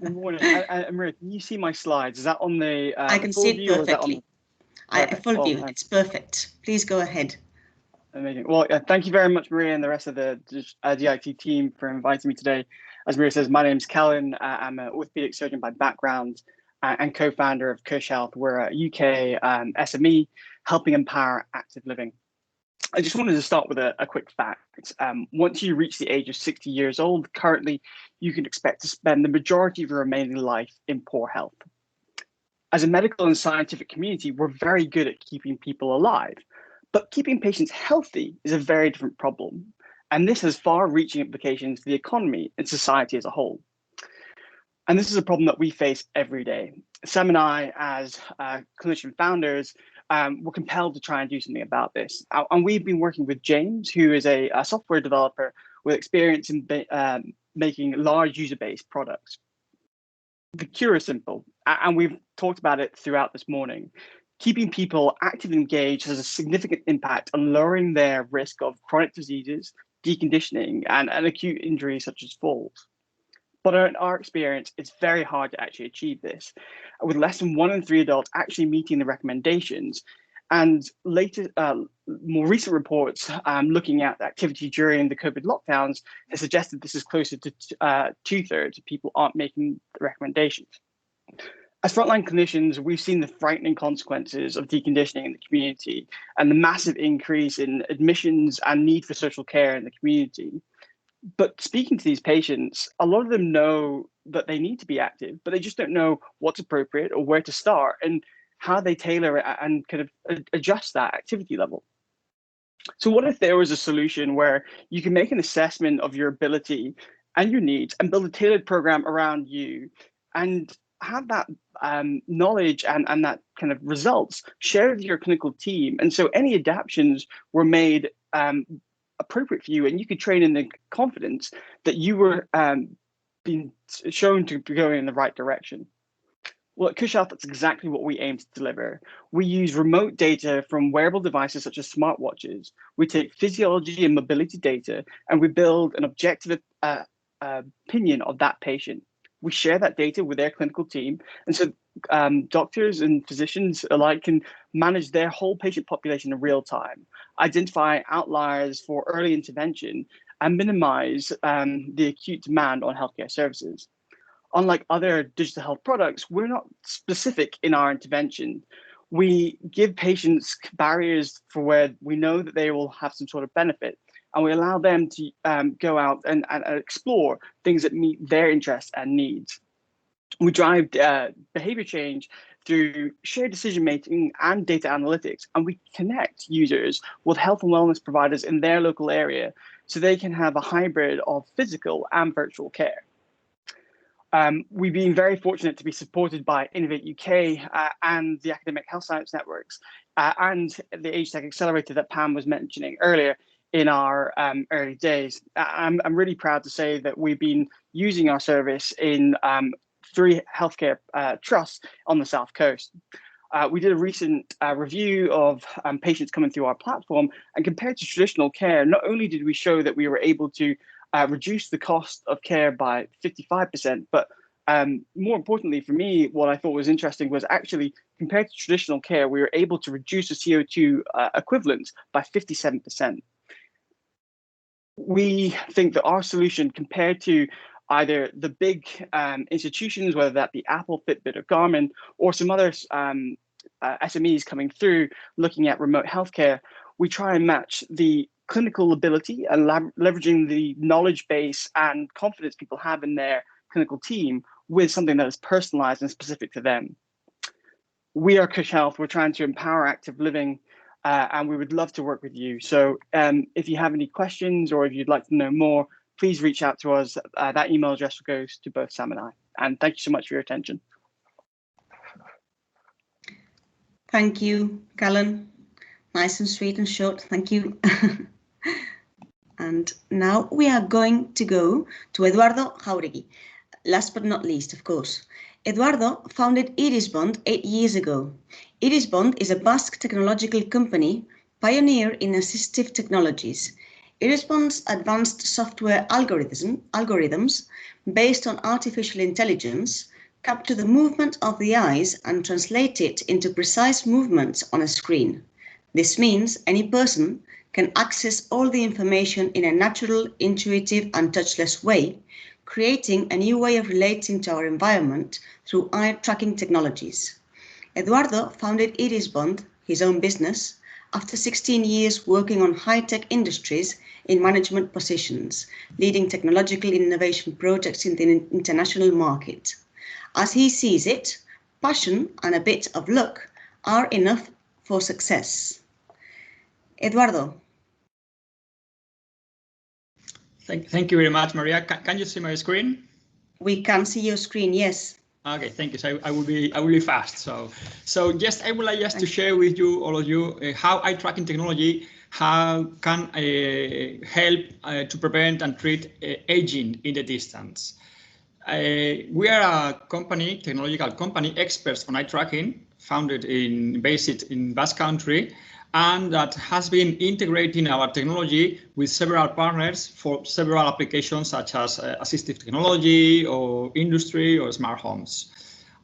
Good morning. Maria, can you see my slides? Is that on the I can see it perfectly. Full view. It's perfect. Please go ahead. Amazing. Well, thank you very much, Maria, and the rest of the DIT team for inviting me today. As Maria says, my name is Callan. I'm an orthopedic surgeon by background and co-founder of Cush Health. We're a UK SME helping empower active living. I just wanted to start with a quick fact. Once you reach the age of 60 years old, currently, you can expect to spend the majority of your remaining life in poor health. As a medical and scientific community, we're very good at keeping people alive, but keeping patients healthy is a very different problem. And this has far-reaching implications for the economy and society as a whole. And this is a problem that we face every day. Sam and I, as clinician founders, we're compelled to try and do something about this. And we've been working with James, who is a software developer with experience in making large user-based products. The cure is simple, and we've talked about it throughout this morning. Keeping people actively engaged has a significant impact on lowering their risk of chronic diseases, deconditioning, and acute injuries such as falls. But in our experience, it's very hard to actually achieve this, with less than 1 in 3 adults actually meeting the recommendations. And more recent reports looking at activity during the COVID lockdowns have suggested this is closer to 2/3 of people aren't making the recommendations. As frontline clinicians, we've seen the frightening consequences of deconditioning in the community and the massive increase in admissions and need for social care in the community. But speaking to these patients, a lot of them know that they need to be active, but they just don't know what's appropriate or where to start and how they tailor it and kind of adjust that activity level. So what if there was a solution where you can make an assessment of your ability and your needs and build a tailored program around you and have that knowledge and that kind of results shared with your clinical team? And so any adaptations were made appropriate for you, and you could train in the confidence that you were being shown to be going in the right direction. Well, at Cush Health, that's exactly what we aim to deliver. We use remote data from wearable devices such as smartwatches. We take physiology and mobility data, and we build an objective opinion of that patient. We share that data with their clinical team, and so doctors and physicians alike can manage their whole patient population in real time, identify outliers for early intervention, and minimize the acute demand on healthcare services. Unlike other digital health products, we're not specific in our intervention. We give patients barriers for where we know that they will have some sort of benefit, and we allow them to go out and explore things that meet their interests and needs. We drive behavior change through shared decision making and data analytics, and we connect users with health and wellness providers in their local area so they can have a hybrid of physical and virtual care. We've been very fortunate to be supported by Innovate UK and the Academic Health Science Networks and the AgeTech Accelerator that Pam was mentioning earlier in our early days. I'm really proud to say that we've been using our service in 3 healthcare trusts on the South Coast. We did a recent review of patients coming through our platform, and compared to traditional care, not only did we show that we were able to reduce the cost of care by 55%, but more importantly for me, what I thought was interesting was actually compared to traditional care, we were able to reduce the CO2 equivalent by 57%. We think that our solution compared to either the big institutions, whether that be Apple, Fitbit, or Garmin, or some other SMEs coming through looking at remote healthcare, we try and match the clinical ability and leveraging the knowledge base and confidence people have in their clinical team with something that is personalized and specific to them. We are Cush Health. We're trying to empower active living, and we would love to work with you. So if you have any questions or if you'd like to know more, please reach out to us. That email address goes to both Sam and I. And thank you so much for your attention. Thank you, Callan. Nice and sweet and short. Thank you. And now we are going to go to Eduardo Jauregui. Last but not least, of course. Eduardo founded Irisbond 8 years ago. Irisbond is a Basque technological company, pioneer in assistive technologies. Irisbond's advanced software algorithms based on artificial intelligence capture the movement of the eyes and translate it into precise movements on a screen. This means any person can access all the information in a natural, intuitive, and touchless way, creating a new way of relating to our environment through eye tracking technologies. Eduardo founded Irisbond, his own business, after 16 years working on high-tech industries in management positions, leading technological innovation projects in the international market. As he sees it, passion and a bit of luck are enough for success. Eduardo. Thank you very much, Maria. Can you see my screen? We can see your screen, yes. Okay, thank you. So I will be fast. So just I would like just to share with you, all of you, how eye tracking technology can help to prevent and treat aging in the distance. We are a company, technological company, experts on eye tracking, based in Basque Country, and that has been integrating our technology with several partners for several applications such as assistive technology or industry or smart homes.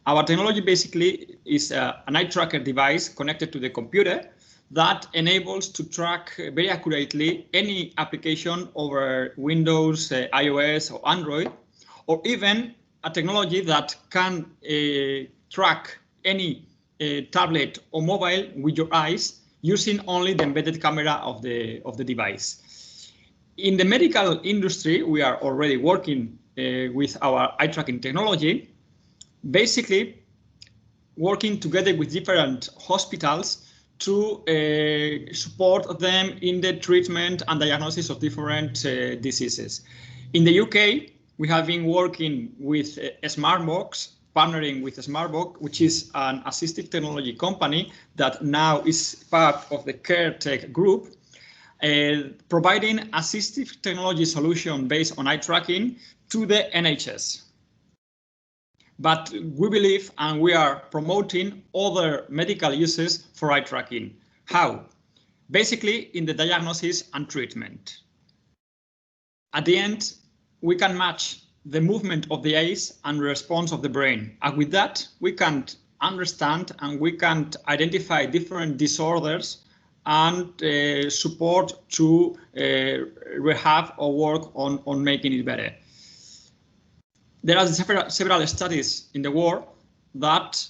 Our technology basically is an eye tracker device connected to the computer that enables to track very accurately any application over Windows, iOS or Android, or even a technology that can track any tablet or mobile with your eyes using only the embedded camera of the device. In the medical industry, we are already working with our eye tracking technology, basically working together with different hospitals to support them in the treatment and diagnosis of different diseases. In the UK, we have been working with Smartbox, partnering with Smartbox, which is an assistive technology company that now is part of the CareTech group, providing assistive technology solution based on eye tracking to the NHS. But we believe and we are promoting other medical uses for eye tracking. How? Basically in the diagnosis and treatment. At the end, we can match the movement of the eyes and response of the brain. And with that, we can understand and we can identify different disorders and support to rehab or work on making it better. There are several studies in the world that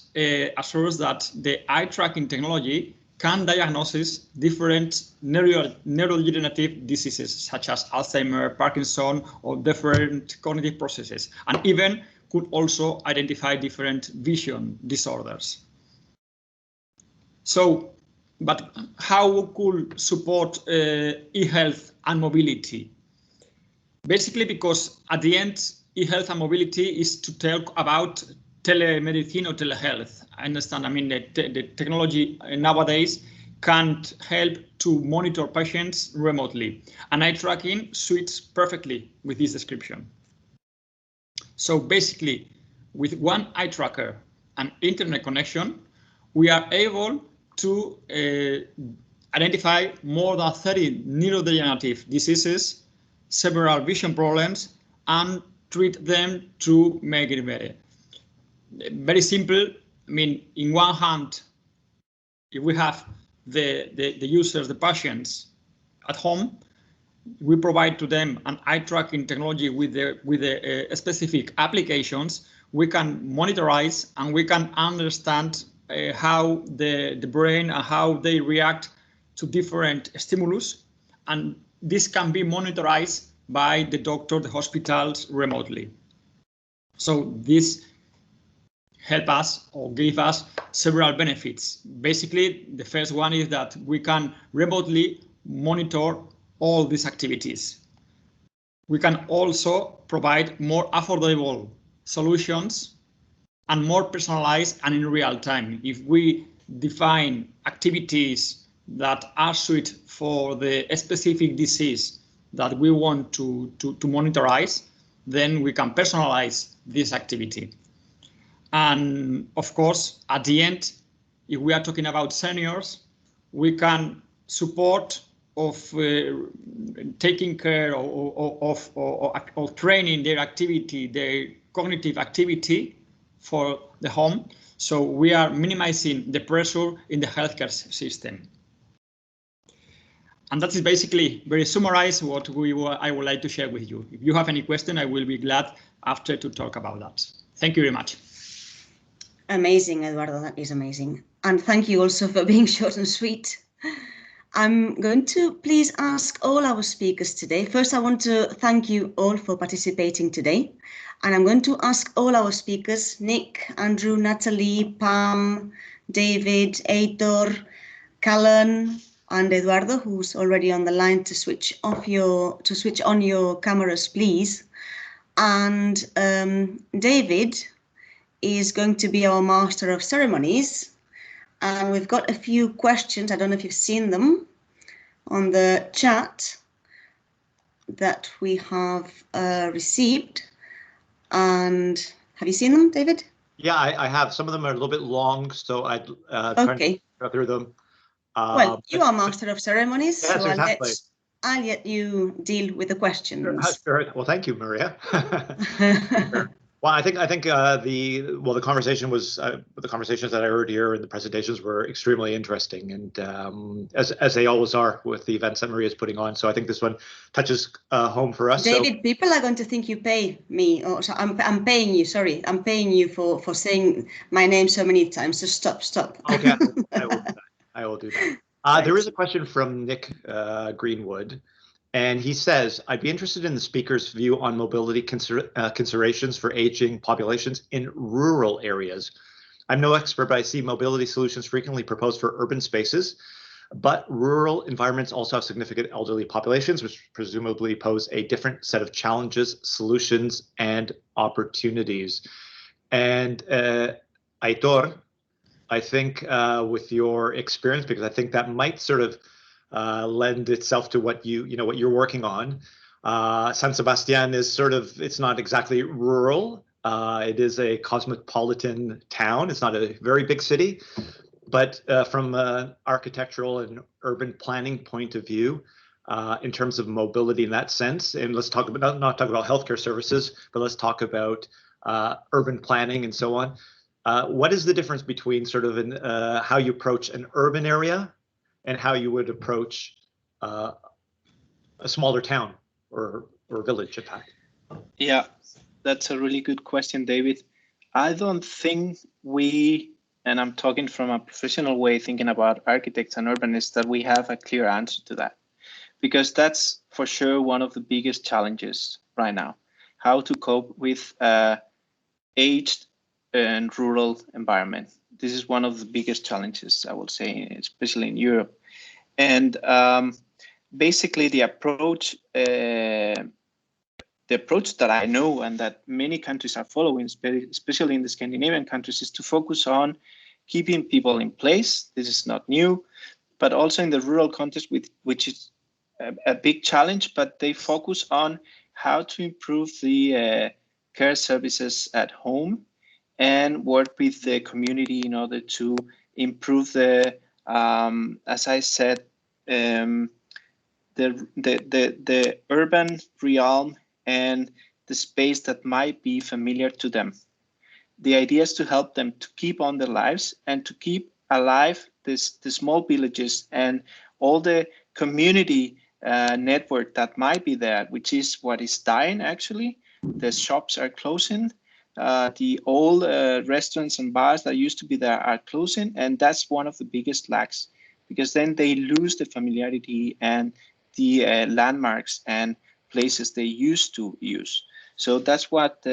assures that the eye tracking technology can diagnose different neurodegenerative diseases such as Alzheimer, Parkinson, or different cognitive processes, and even could also identify different vision disorders. So, but how we could support e-health and mobility? Basically, because at the end, e-health and mobility is to talk about telemedicine or telehealth. I understand, I mean, the technology nowadays can't help to monitor patients remotely. And eye tracking suits perfectly with this description. So basically, with one eye tracker and internet connection, we are able to identify more than 30 neurodegenerative diseases, several vision problems, and treat them to make it better. Very simple. I mean, in one hand, if we have the users, the patients at home, we provide to them an eye tracking technology with the specific applications. We can monitorize and we can understand how the brain and how they react to different stimulus, and this can be monitorized by the doctor, the hospitals remotely. So this help us or give us several benefits. Basically, the first one is that we can remotely monitor all these activities. We can also provide more affordable solutions and more personalized and in real time. If we define activities that are suited for the specific disease that we want to monitorize, then we can personalize this activity. And of course, at the end, if we are talking about seniors, we can support of taking care of training their activity, their cognitive activity for the home. So we are minimizing the pressure in the healthcare system. And that is basically very summarized what I would like to share with you. If you have any question, I will be glad after to talk about that. Thank you very much. Amazing, Eduardo, that is amazing. And thank you also for being short and sweet. I'm going to please ask all our speakers today. First, I want to thank you all for participating today. And I'm going to ask all our speakers, Nick, Andrew, Natalie, Pam, David, Aitor, Callan, and Eduardo, who's already on the line, to switch on your cameras, please. And David is going to be our Master of Ceremonies. And we've got a few questions. I don't know if you've seen them on the chat that we have received. And have you seen them, David? Yeah, I have. Some of them are a little bit long, so I'd try to go through them. Well, you are Master of Ceremonies, yes, so exactly. I'll let you deal with the questions. Sure. Well, thank you, Maria. Sure. Well, I think the conversations that I heard here and the presentations were extremely interesting, and as they always are with the events that Maria is putting on. So I think this one touches home for us. David, people are going to think you pay me, or so I'm paying you. Sorry, I'm paying you for saying my name so many times. So stop. Okay, I will do that. Right. There is a question from Nick Greenwood. And he says, I'd be interested in the speaker's view on mobility considerations for aging populations in rural areas. I'm no expert, but I see mobility solutions frequently proposed for urban spaces, but rural environments also have significant elderly populations, which presumably pose a different set of challenges, solutions, and opportunities. And Aitor, I think with your experience, because I think that might sort of lend itself to what what you're working on. San Sebastian is it's not exactly rural. It is a cosmopolitan town. It's not a very big city, but from an architectural and urban planning point of view, in terms of mobility in that sense, and let's talk about not talk about healthcare services, but let's talk about urban planning and so on. what is the difference between sort of how you approach an urban area and how you would approach a smaller town or village, in fact? Yeah, that's a really good question, David. I don't think we, and I'm talking from a professional way, thinking about architects and urbanists, that we have a clear answer to that. Because that's for sure one of the biggest challenges right now, how to cope with aged and rural environment. This is one of the biggest challenges, I would say, especially in Europe. And basically the approach that I know and that many countries are following, especially in the Scandinavian countries, is to focus on keeping people in place. This is not new, but also in the rural context, which is a big challenge, but they focus on how to improve the care services at home and work with the community in order to improve the, as I said, the urban realm and the space that might be familiar to them. The idea is to help them to keep on their lives and to keep alive the small villages and all the community network that might be there, which is what is dying actually. The shops are closing. The old restaurants and bars that used to be there are closing, and that's one of the biggest lacks, because then they lose the familiarity and the landmarks and places they used to use. So that's what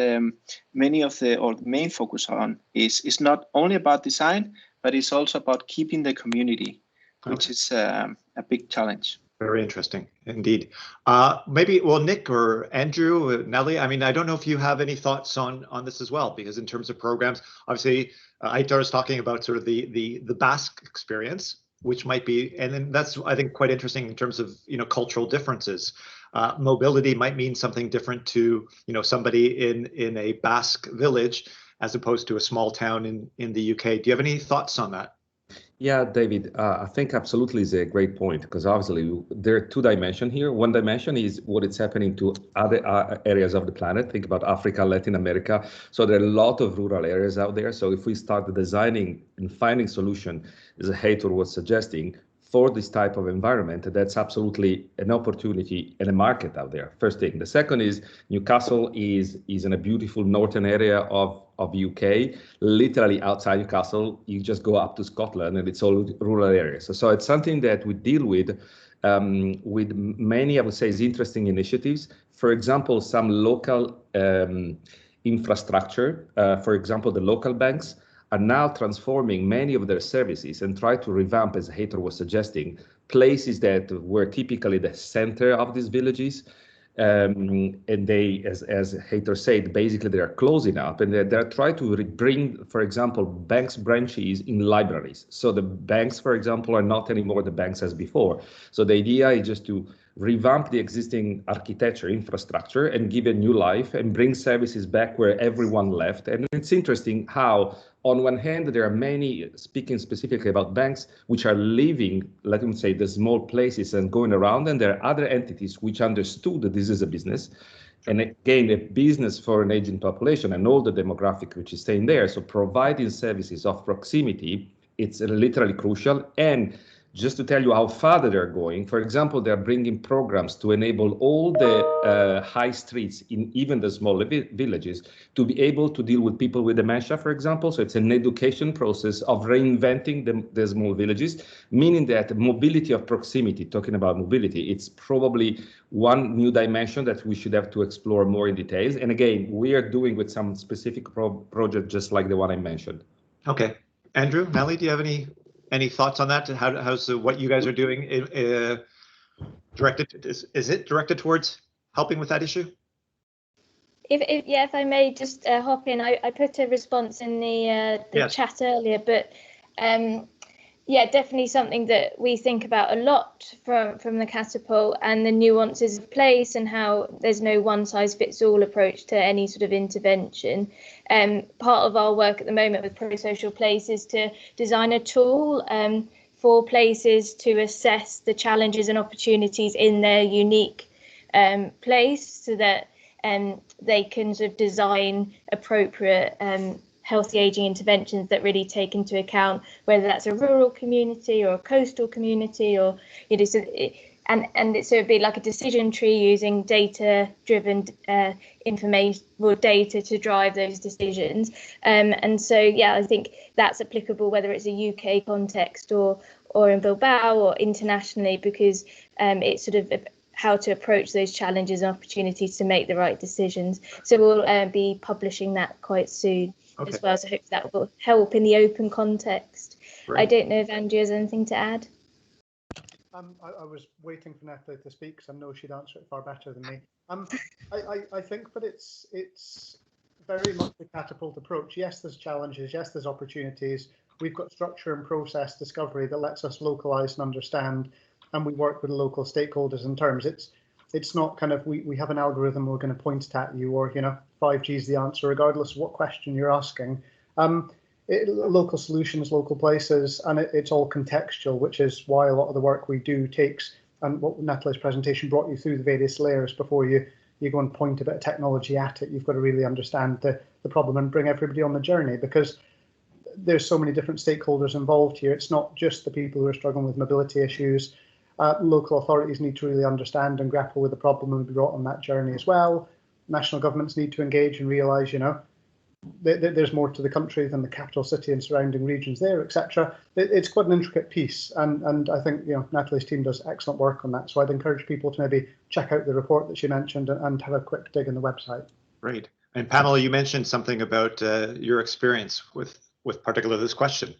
many of the main focus on is not only about design, but it's also about keeping the community, which is a big challenge. Very interesting indeed. Maybe, well, Nick or Andrew, Nelly, I mean, I don't know if you have any thoughts on this as well, because in terms of programs, obviously, Aitor is talking about sort of the Basque experience, which might be, and then that's, I think, quite interesting in terms of, cultural differences. Mobility might mean something different to, somebody in a Basque village as opposed to a small town in the UK. Do you have any thoughts on that? Yeah, David, I think absolutely is a great point, because obviously there are two dimensions here. One dimension is what is happening to other areas of the planet. Think about Africa, Latin America. So there are a lot of rural areas out there. So if we start designing and finding solution, as Aitor was suggesting, for this type of environment, that's absolutely an opportunity and a market out there. First thing. The second is Newcastle is in a beautiful northern area of UK. Literally outside Newcastle, you just go up to Scotland and it's all rural areas. So it's something that we deal with many, I would say, is interesting initiatives. For example, some local infrastructure, for example, the local banks are now transforming many of their services and try to revamp, as Aitor was suggesting, places that were typically the center of these villages. And they, as Aitor said, basically they are closing up, and they're trying to bring, for example, banks branches in libraries. So the banks, for example, are not anymore the banks as before. So the idea is just to revamp the existing architecture infrastructure and give a new life and bring services back where everyone left. And it's interesting how, on one hand, there are many, speaking specifically about banks, which are leaving, let me say, the small places and going around, and there are other entities which understood that this is a business. And again, a business for an aging population and all the demographic which is staying there. So providing services of proximity, it's literally crucial. And just to tell you how far they're going, for example, they're bringing programs to enable all the high streets in even the small villages to be able to deal with people with dementia, for example. So it's an education process of reinventing the small villages, meaning that mobility of proximity, talking about mobility, it's probably one new dimension that we should have to explore more in details. And again, we are doing with some specific project just like the one I mentioned. Okay. Andrew, Nelly, do you have any thoughts on that? How's what you guys are doing directed? Is it directed towards helping with that issue? If I may just hop in, I put a response in the yes. chat earlier, but yeah, definitely something that we think about a lot from the Catapult, and the nuances of place and how there's no one size fits all approach to any sort of intervention. Part of our work at the moment with Pro-Social Place is to design a tool for places to assess the challenges and opportunities in their unique place, so that they can sort of design appropriate healthy aging interventions that really take into account whether that's a rural community or a coastal community, or so it'd be like a decision tree using data-driven information or data to drive those decisions. And so, yeah, I think that's applicable whether it's a UK context or in Bilbao or internationally, because it's sort of how to approach those challenges and opportunities to make the right decisions. So we'll be publishing that quite soon as well. So I hope that will help in the open context. Great. I don't know if Andrew has anything to add. I was waiting for Natalie to speak because I know she'd answer it far better than me. I think that it's very much a catapult approach. Yes, there's challenges. Yes, there's opportunities. We've got structure and process discovery that lets us localize and understand, and we work with local stakeholders in terms. It's not kind of we have an algorithm we're going to point it at you, or 5G is the answer regardless of what question you're asking. Local solutions, local places, and it's all contextual, which is why a lot of the work we do takes, and what Natalie's presentation brought you through the various layers before you go and point a bit of technology at it. You've got to really understand the problem and bring everybody on the journey, because there's so many different stakeholders involved here. It's not just the people who are struggling with mobility issues. Local authorities need to really understand and grapple with the problem and be brought on that journey as well. National governments need to engage and realise, there's more to the country than the capital city and surrounding regions there, etc. It's quite an intricate piece, and I think Natalie's team does excellent work on that. So I'd encourage people to maybe check out the report that she mentioned and have a quick dig in the website. Great. And Pamela, you mentioned something about your experience with particularly this question.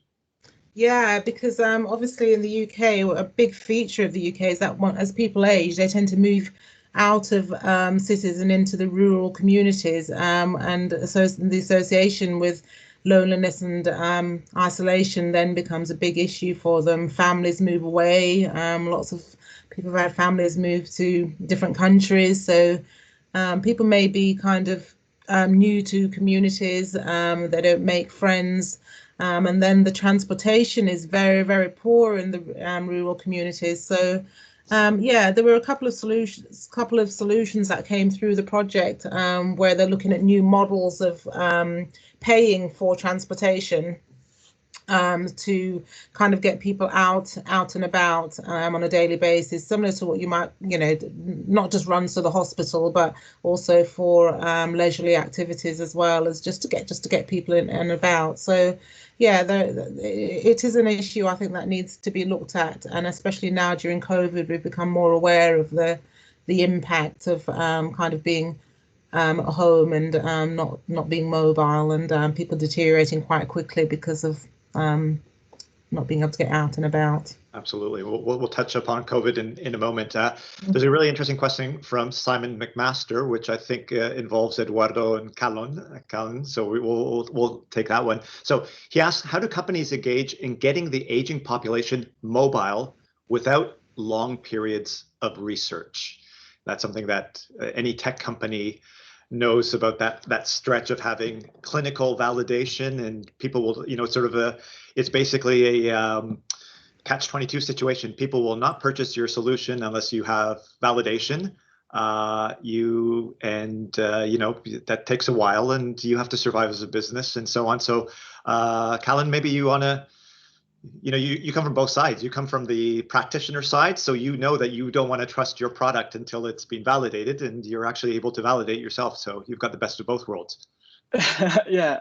Yeah, because obviously in the UK, a big feature of the UK is that as people age, they tend to move out of cities and into the rural communities, and so the association with loneliness and isolation then becomes a big issue for them. Families move away. Lots of people who have families move to different countries, so people may be kind of new to communities. They don't make friends. And then the transportation is very, very poor in the rural communities. So, yeah, there were a couple of solutions that came through the project where they're looking at new models of paying for transportation to kind of get people out and about on a daily basis, similar to what you might, not just runs to the hospital, but also for leisurely activities as well, as just to get people in and about. So yeah, it is an issue I think that needs to be looked at, and especially now during COVID, we've become more aware of the impact of kind of being at home and not being mobile, and people deteriorating quite quickly because of not being able to get out and about. Absolutely. We'll touch upon COVID in a moment. There's a really interesting question from Simon McMaster, which I think involves Eduardo and Callan. So we'll take that one. So he asks, how do companies engage in getting the aging population mobile without long periods of research? That's something that any tech company knows about, that stretch of having clinical validation, and people will, sort of it's basically a catch-22 situation. People will not purchase your solution unless you have validation. That takes a while, and you have to survive as a business and so on. So, Callan, maybe you want to, you come from both sides. You come from the practitioner side, so you know that you don't want to trust your product until it's been validated, and you're actually able to validate yourself. So you've got the best of both worlds. Yeah,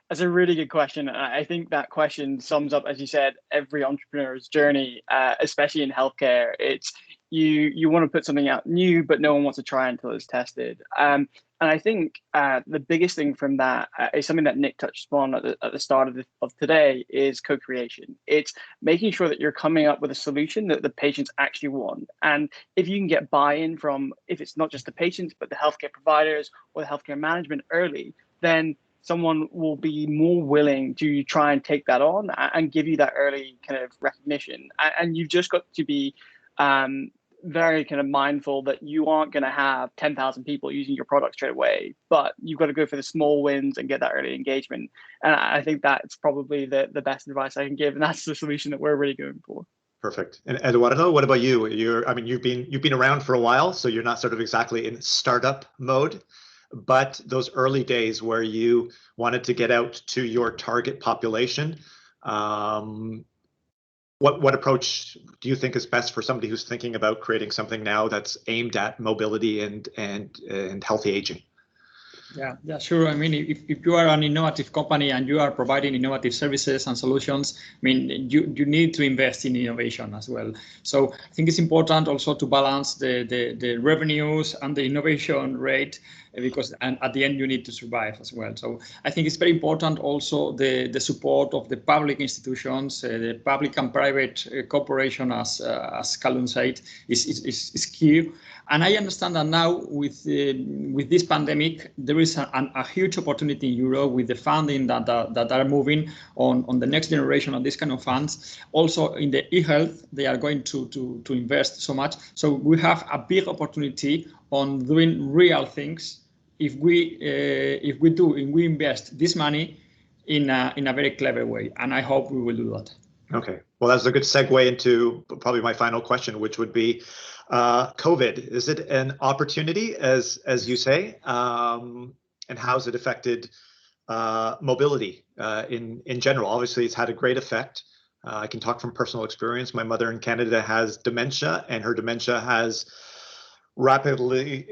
that's a really good question. I think that question sums up, as you said, every entrepreneur's journey, especially in healthcare. It's you want to put something out new, but no one wants to try until it's tested. And I think the biggest thing from that is something that Nick touched upon at the start of today, is co-creation. It's making sure that you're coming up with a solution that the patients actually want. And if you can get buy-in from, if it's not just the patients, but the healthcare providers or the healthcare management early, then someone will be more willing to try and take that on and give you that early kind of recognition. And you've just got to be very kind of mindful that you aren't going to have 10,000 people using your product straight away, but you've got to go for the small wins and get that early engagement. And I think that's probably the best advice I can give, and that's the solution that we're really going for. Perfect. And Eduardo, what about you? You've been around for a while, so you're not sort of exactly in startup mode. but those early days where you wanted to get out to your target population, what approach do you think is best for somebody who's thinking about creating something now that's aimed at mobility and healthy aging? Yeah, sure. I mean, if you are an innovative company and you are providing innovative services and solutions, I mean, you need to invest in innovation as well. So I think it's important also to balance the revenues and the innovation rate, because at the end you need to survive as well. So I think it's very important also the support of the public institutions, the public and private cooperation, as Callum said, is key. And I understand that now with this pandemic, there is a huge opportunity in Europe with the funding that are moving on the next generation of this kind of funds. Also in the e-health, they are going to invest so much. So we have a big opportunity on doing real things if we invest this money in a very clever way. And I hope we will do that. Okay, well, that's a good segue into probably my final question, which would be COVID. Is it an opportunity, as you say, and how's it affected mobility in general? Obviously, it's had a great effect. I can talk from personal experience. My mother in Canada has dementia, and her dementia has rapidly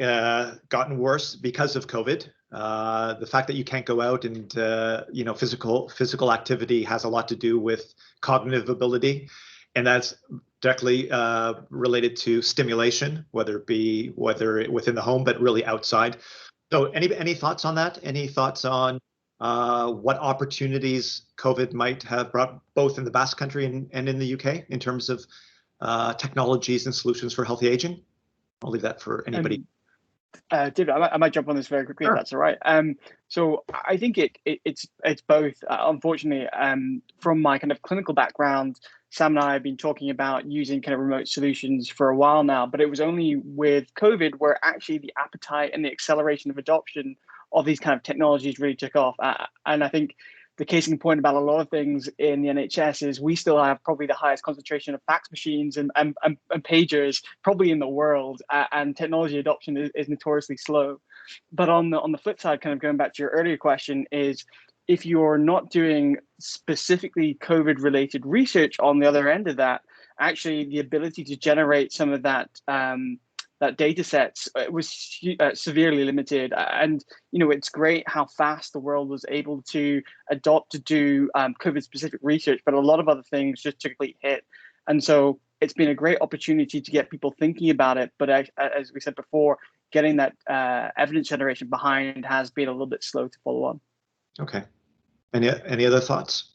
gotten worse because of COVID. The fact that you can't go out and physical activity has a lot to do with cognitive ability, and that's directly related to stimulation, whether within the home, but really outside. So any thoughts on that? Any thoughts on what opportunities COVID might have brought both in the Basque Country and in the UK in terms of technologies and solutions for healthy aging? I'll leave that for anybody. David, I might jump on this very quickly, sure. If that's all right. So I think it's both. Unfortunately, from my kind of clinical background, Sam and I have been talking about using kind of remote solutions for a while now, but it was only with COVID where actually the appetite and the acceleration of adoption of these kind of technologies really took off. And I think the case in point about a lot of things in the NHS is we still have probably the highest concentration of fax machines and pagers probably in the world, and technology adoption is notoriously slow. But on the flip side, kind of going back to your earlier question, is if you're not doing specifically COVID related research on the other end of that, actually the ability to generate some of that data sets was severely limited. And, it's great how fast the world was able to adopt to do COVID specific research, but a lot of other things just took a complete hit. And so it's been a great opportunity to get people thinking about it. But as we said before, getting that evidence generation behind has been a little bit slow to follow on. Okay. Any other thoughts?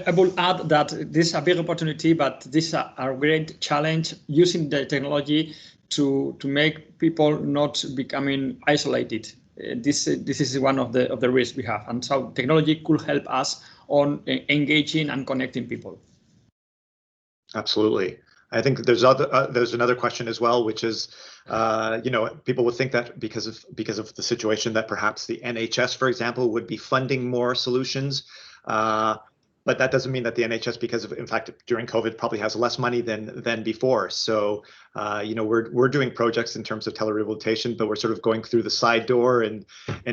I will add that this is a big opportunity, but this is a great challenge using the technology to make people not becoming isolated. This is one of the risks we have, and so technology could help us on engaging and connecting people. Absolutely. I think there's another question as well, which is, people would think that because of the situation that perhaps the NHS, for example, would be funding more solutions. But that doesn't mean that the NHS, because of, in fact, during COVID, probably has less money than before. So, we're doing projects in terms of telerehabilitation, but we're sort of going through the side door and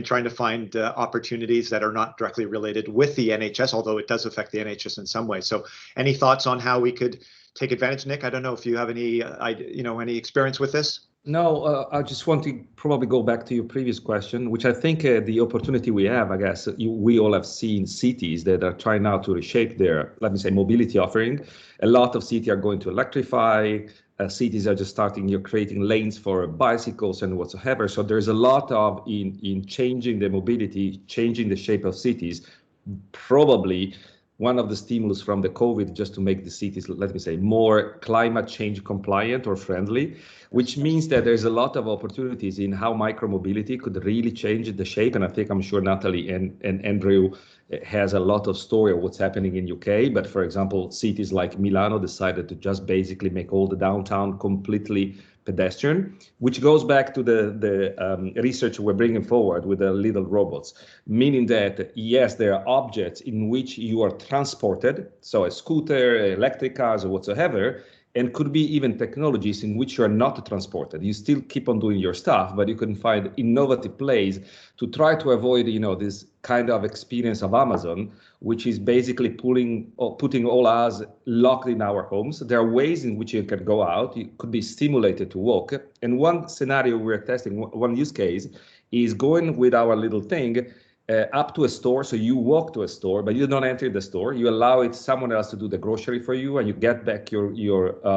trying to find opportunities that are not directly related with the NHS, although it does affect the NHS in some way. So, any thoughts on how we could take advantage, Nick? I don't know if you have any experience with this. No, I just want to probably go back to your previous question, which I think the opportunity we have, I guess, we all have seen cities that are trying now to reshape their, let me say, mobility offering. A lot of cities are going to electrify. Cities are just starting, creating lanes for bicycles and whatsoever. So there's a lot of in changing the mobility, changing the shape of cities. Probably one of the stimulus from the COVID just to make the cities, let me say, more climate change compliant or friendly, which means that there's a lot of opportunities in how micromobility could really change the shape. And I think I'm sure Natalie and Andrew has a lot of story of what's happening in UK. But for example, cities like Milano decided to just basically make all the downtown completely pedestrian, which goes back to the research we're bringing forward with the little robots, meaning that, yes, there are objects in which you are transported, so a scooter, electric cars, or whatsoever, and could be even technologies in which you are not transported. You still keep on doing your stuff, but you can find innovative plays to try to avoid, this kind of experience of Amazon, which is basically putting all us locked in our homes. There are ways in which you can go out. You could be stimulated to walk. And one scenario we're testing, one use case, is going with our little thing up to a store. So you walk to a store, but you don't enter the store. You allow someone else to do the grocery for you, and you get back your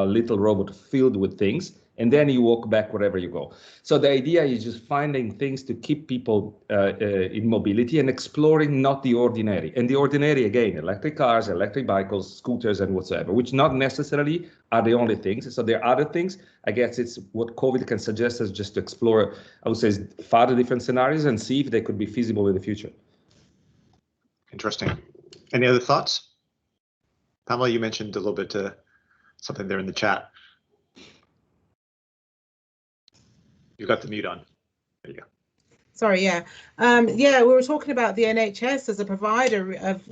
little robot filled with things, and then you walk back wherever you go. So the idea is just finding things to keep people in mobility and exploring not the ordinary. And the ordinary, again, electric cars, electric bicycles, scooters, and whatsoever, which not necessarily are the only things. So there are other things. I guess it's what COVID can suggest us just to explore, I would say, further different scenarios and see if they could be feasible in the future. Interesting. Any other thoughts? Pamela, you mentioned a little bit something there in the chat. You got the mute on. There you go. Sorry, yeah. Yeah, we were talking about the NHS as a provider of,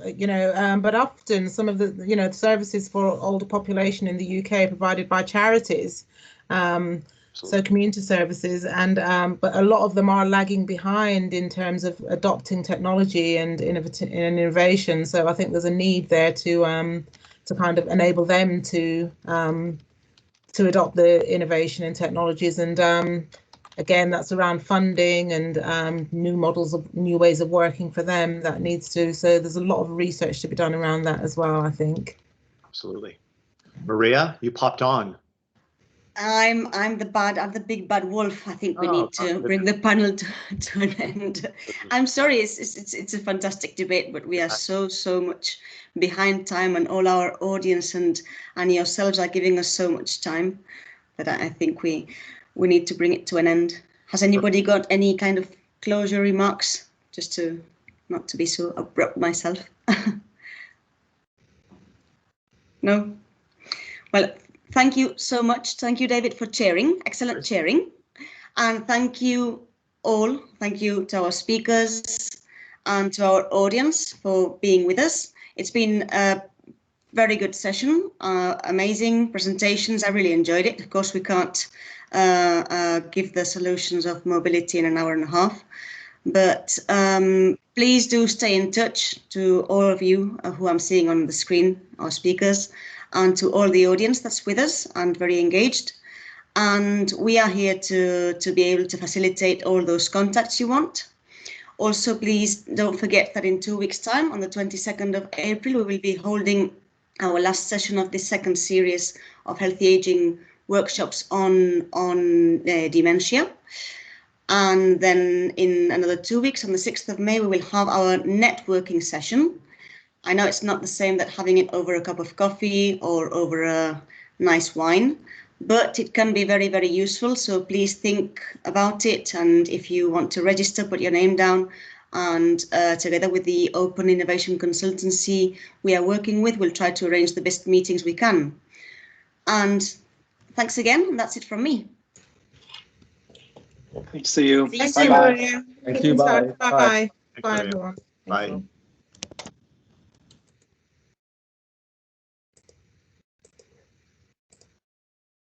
but often some of the, services for older population in the UK are provided by charities. So community services, and but a lot of them are lagging behind in terms of adopting technology and innovation. So I think there's a need there to kind of enable them to adopt the innovation and technologies. And again, that's around funding and new models of new ways of working for them that needs to. So there's a lot of research to be done around that as well, I think. Absolutely. Maria, you popped on. I'm the big bad wolf. I think we need to bring the panel to an end. I'm sorry, it's a fantastic debate, but we are so much behind time, and all our audience and yourselves are giving us so much time that I think we need to bring it to an end. Has anybody got any kind of closure remarks, just to not to be so abrupt myself? No? Well, thank you so much. Thank you, David, for chairing. Excellent chairing. And thank you all. Thank you to our speakers and to our audience for being with us. It's been a very good session, amazing presentations. I really enjoyed it. Of course, we can't give the solutions of mobility in an hour and a half, but please do stay in touch to all of you who I'm seeing on the screen, our speakers, and to all the audience that's with us and very engaged. And we are here to be able to facilitate all those contacts you want. Also, please don't forget that in 2 weeks' time, on the 22nd of April, we will be holding our last session of this second series of healthy aging workshops on dementia. And then in another 2 weeks, on the 6th of May, we will have our networking session. I know it's not the same that having it over a cup of coffee or over a nice wine, but it can be very, very useful. So please think about it. And if you want to register, put your name down. And together with the Open Innovation Consultancy we are working with, we'll try to arrange the best meetings we can. And thanks again. And that's it from me. Thanks to you. Thank Bye you, bye. Maria. Thank you. Bye. Bye. Bye, Maria. everyone. Bye.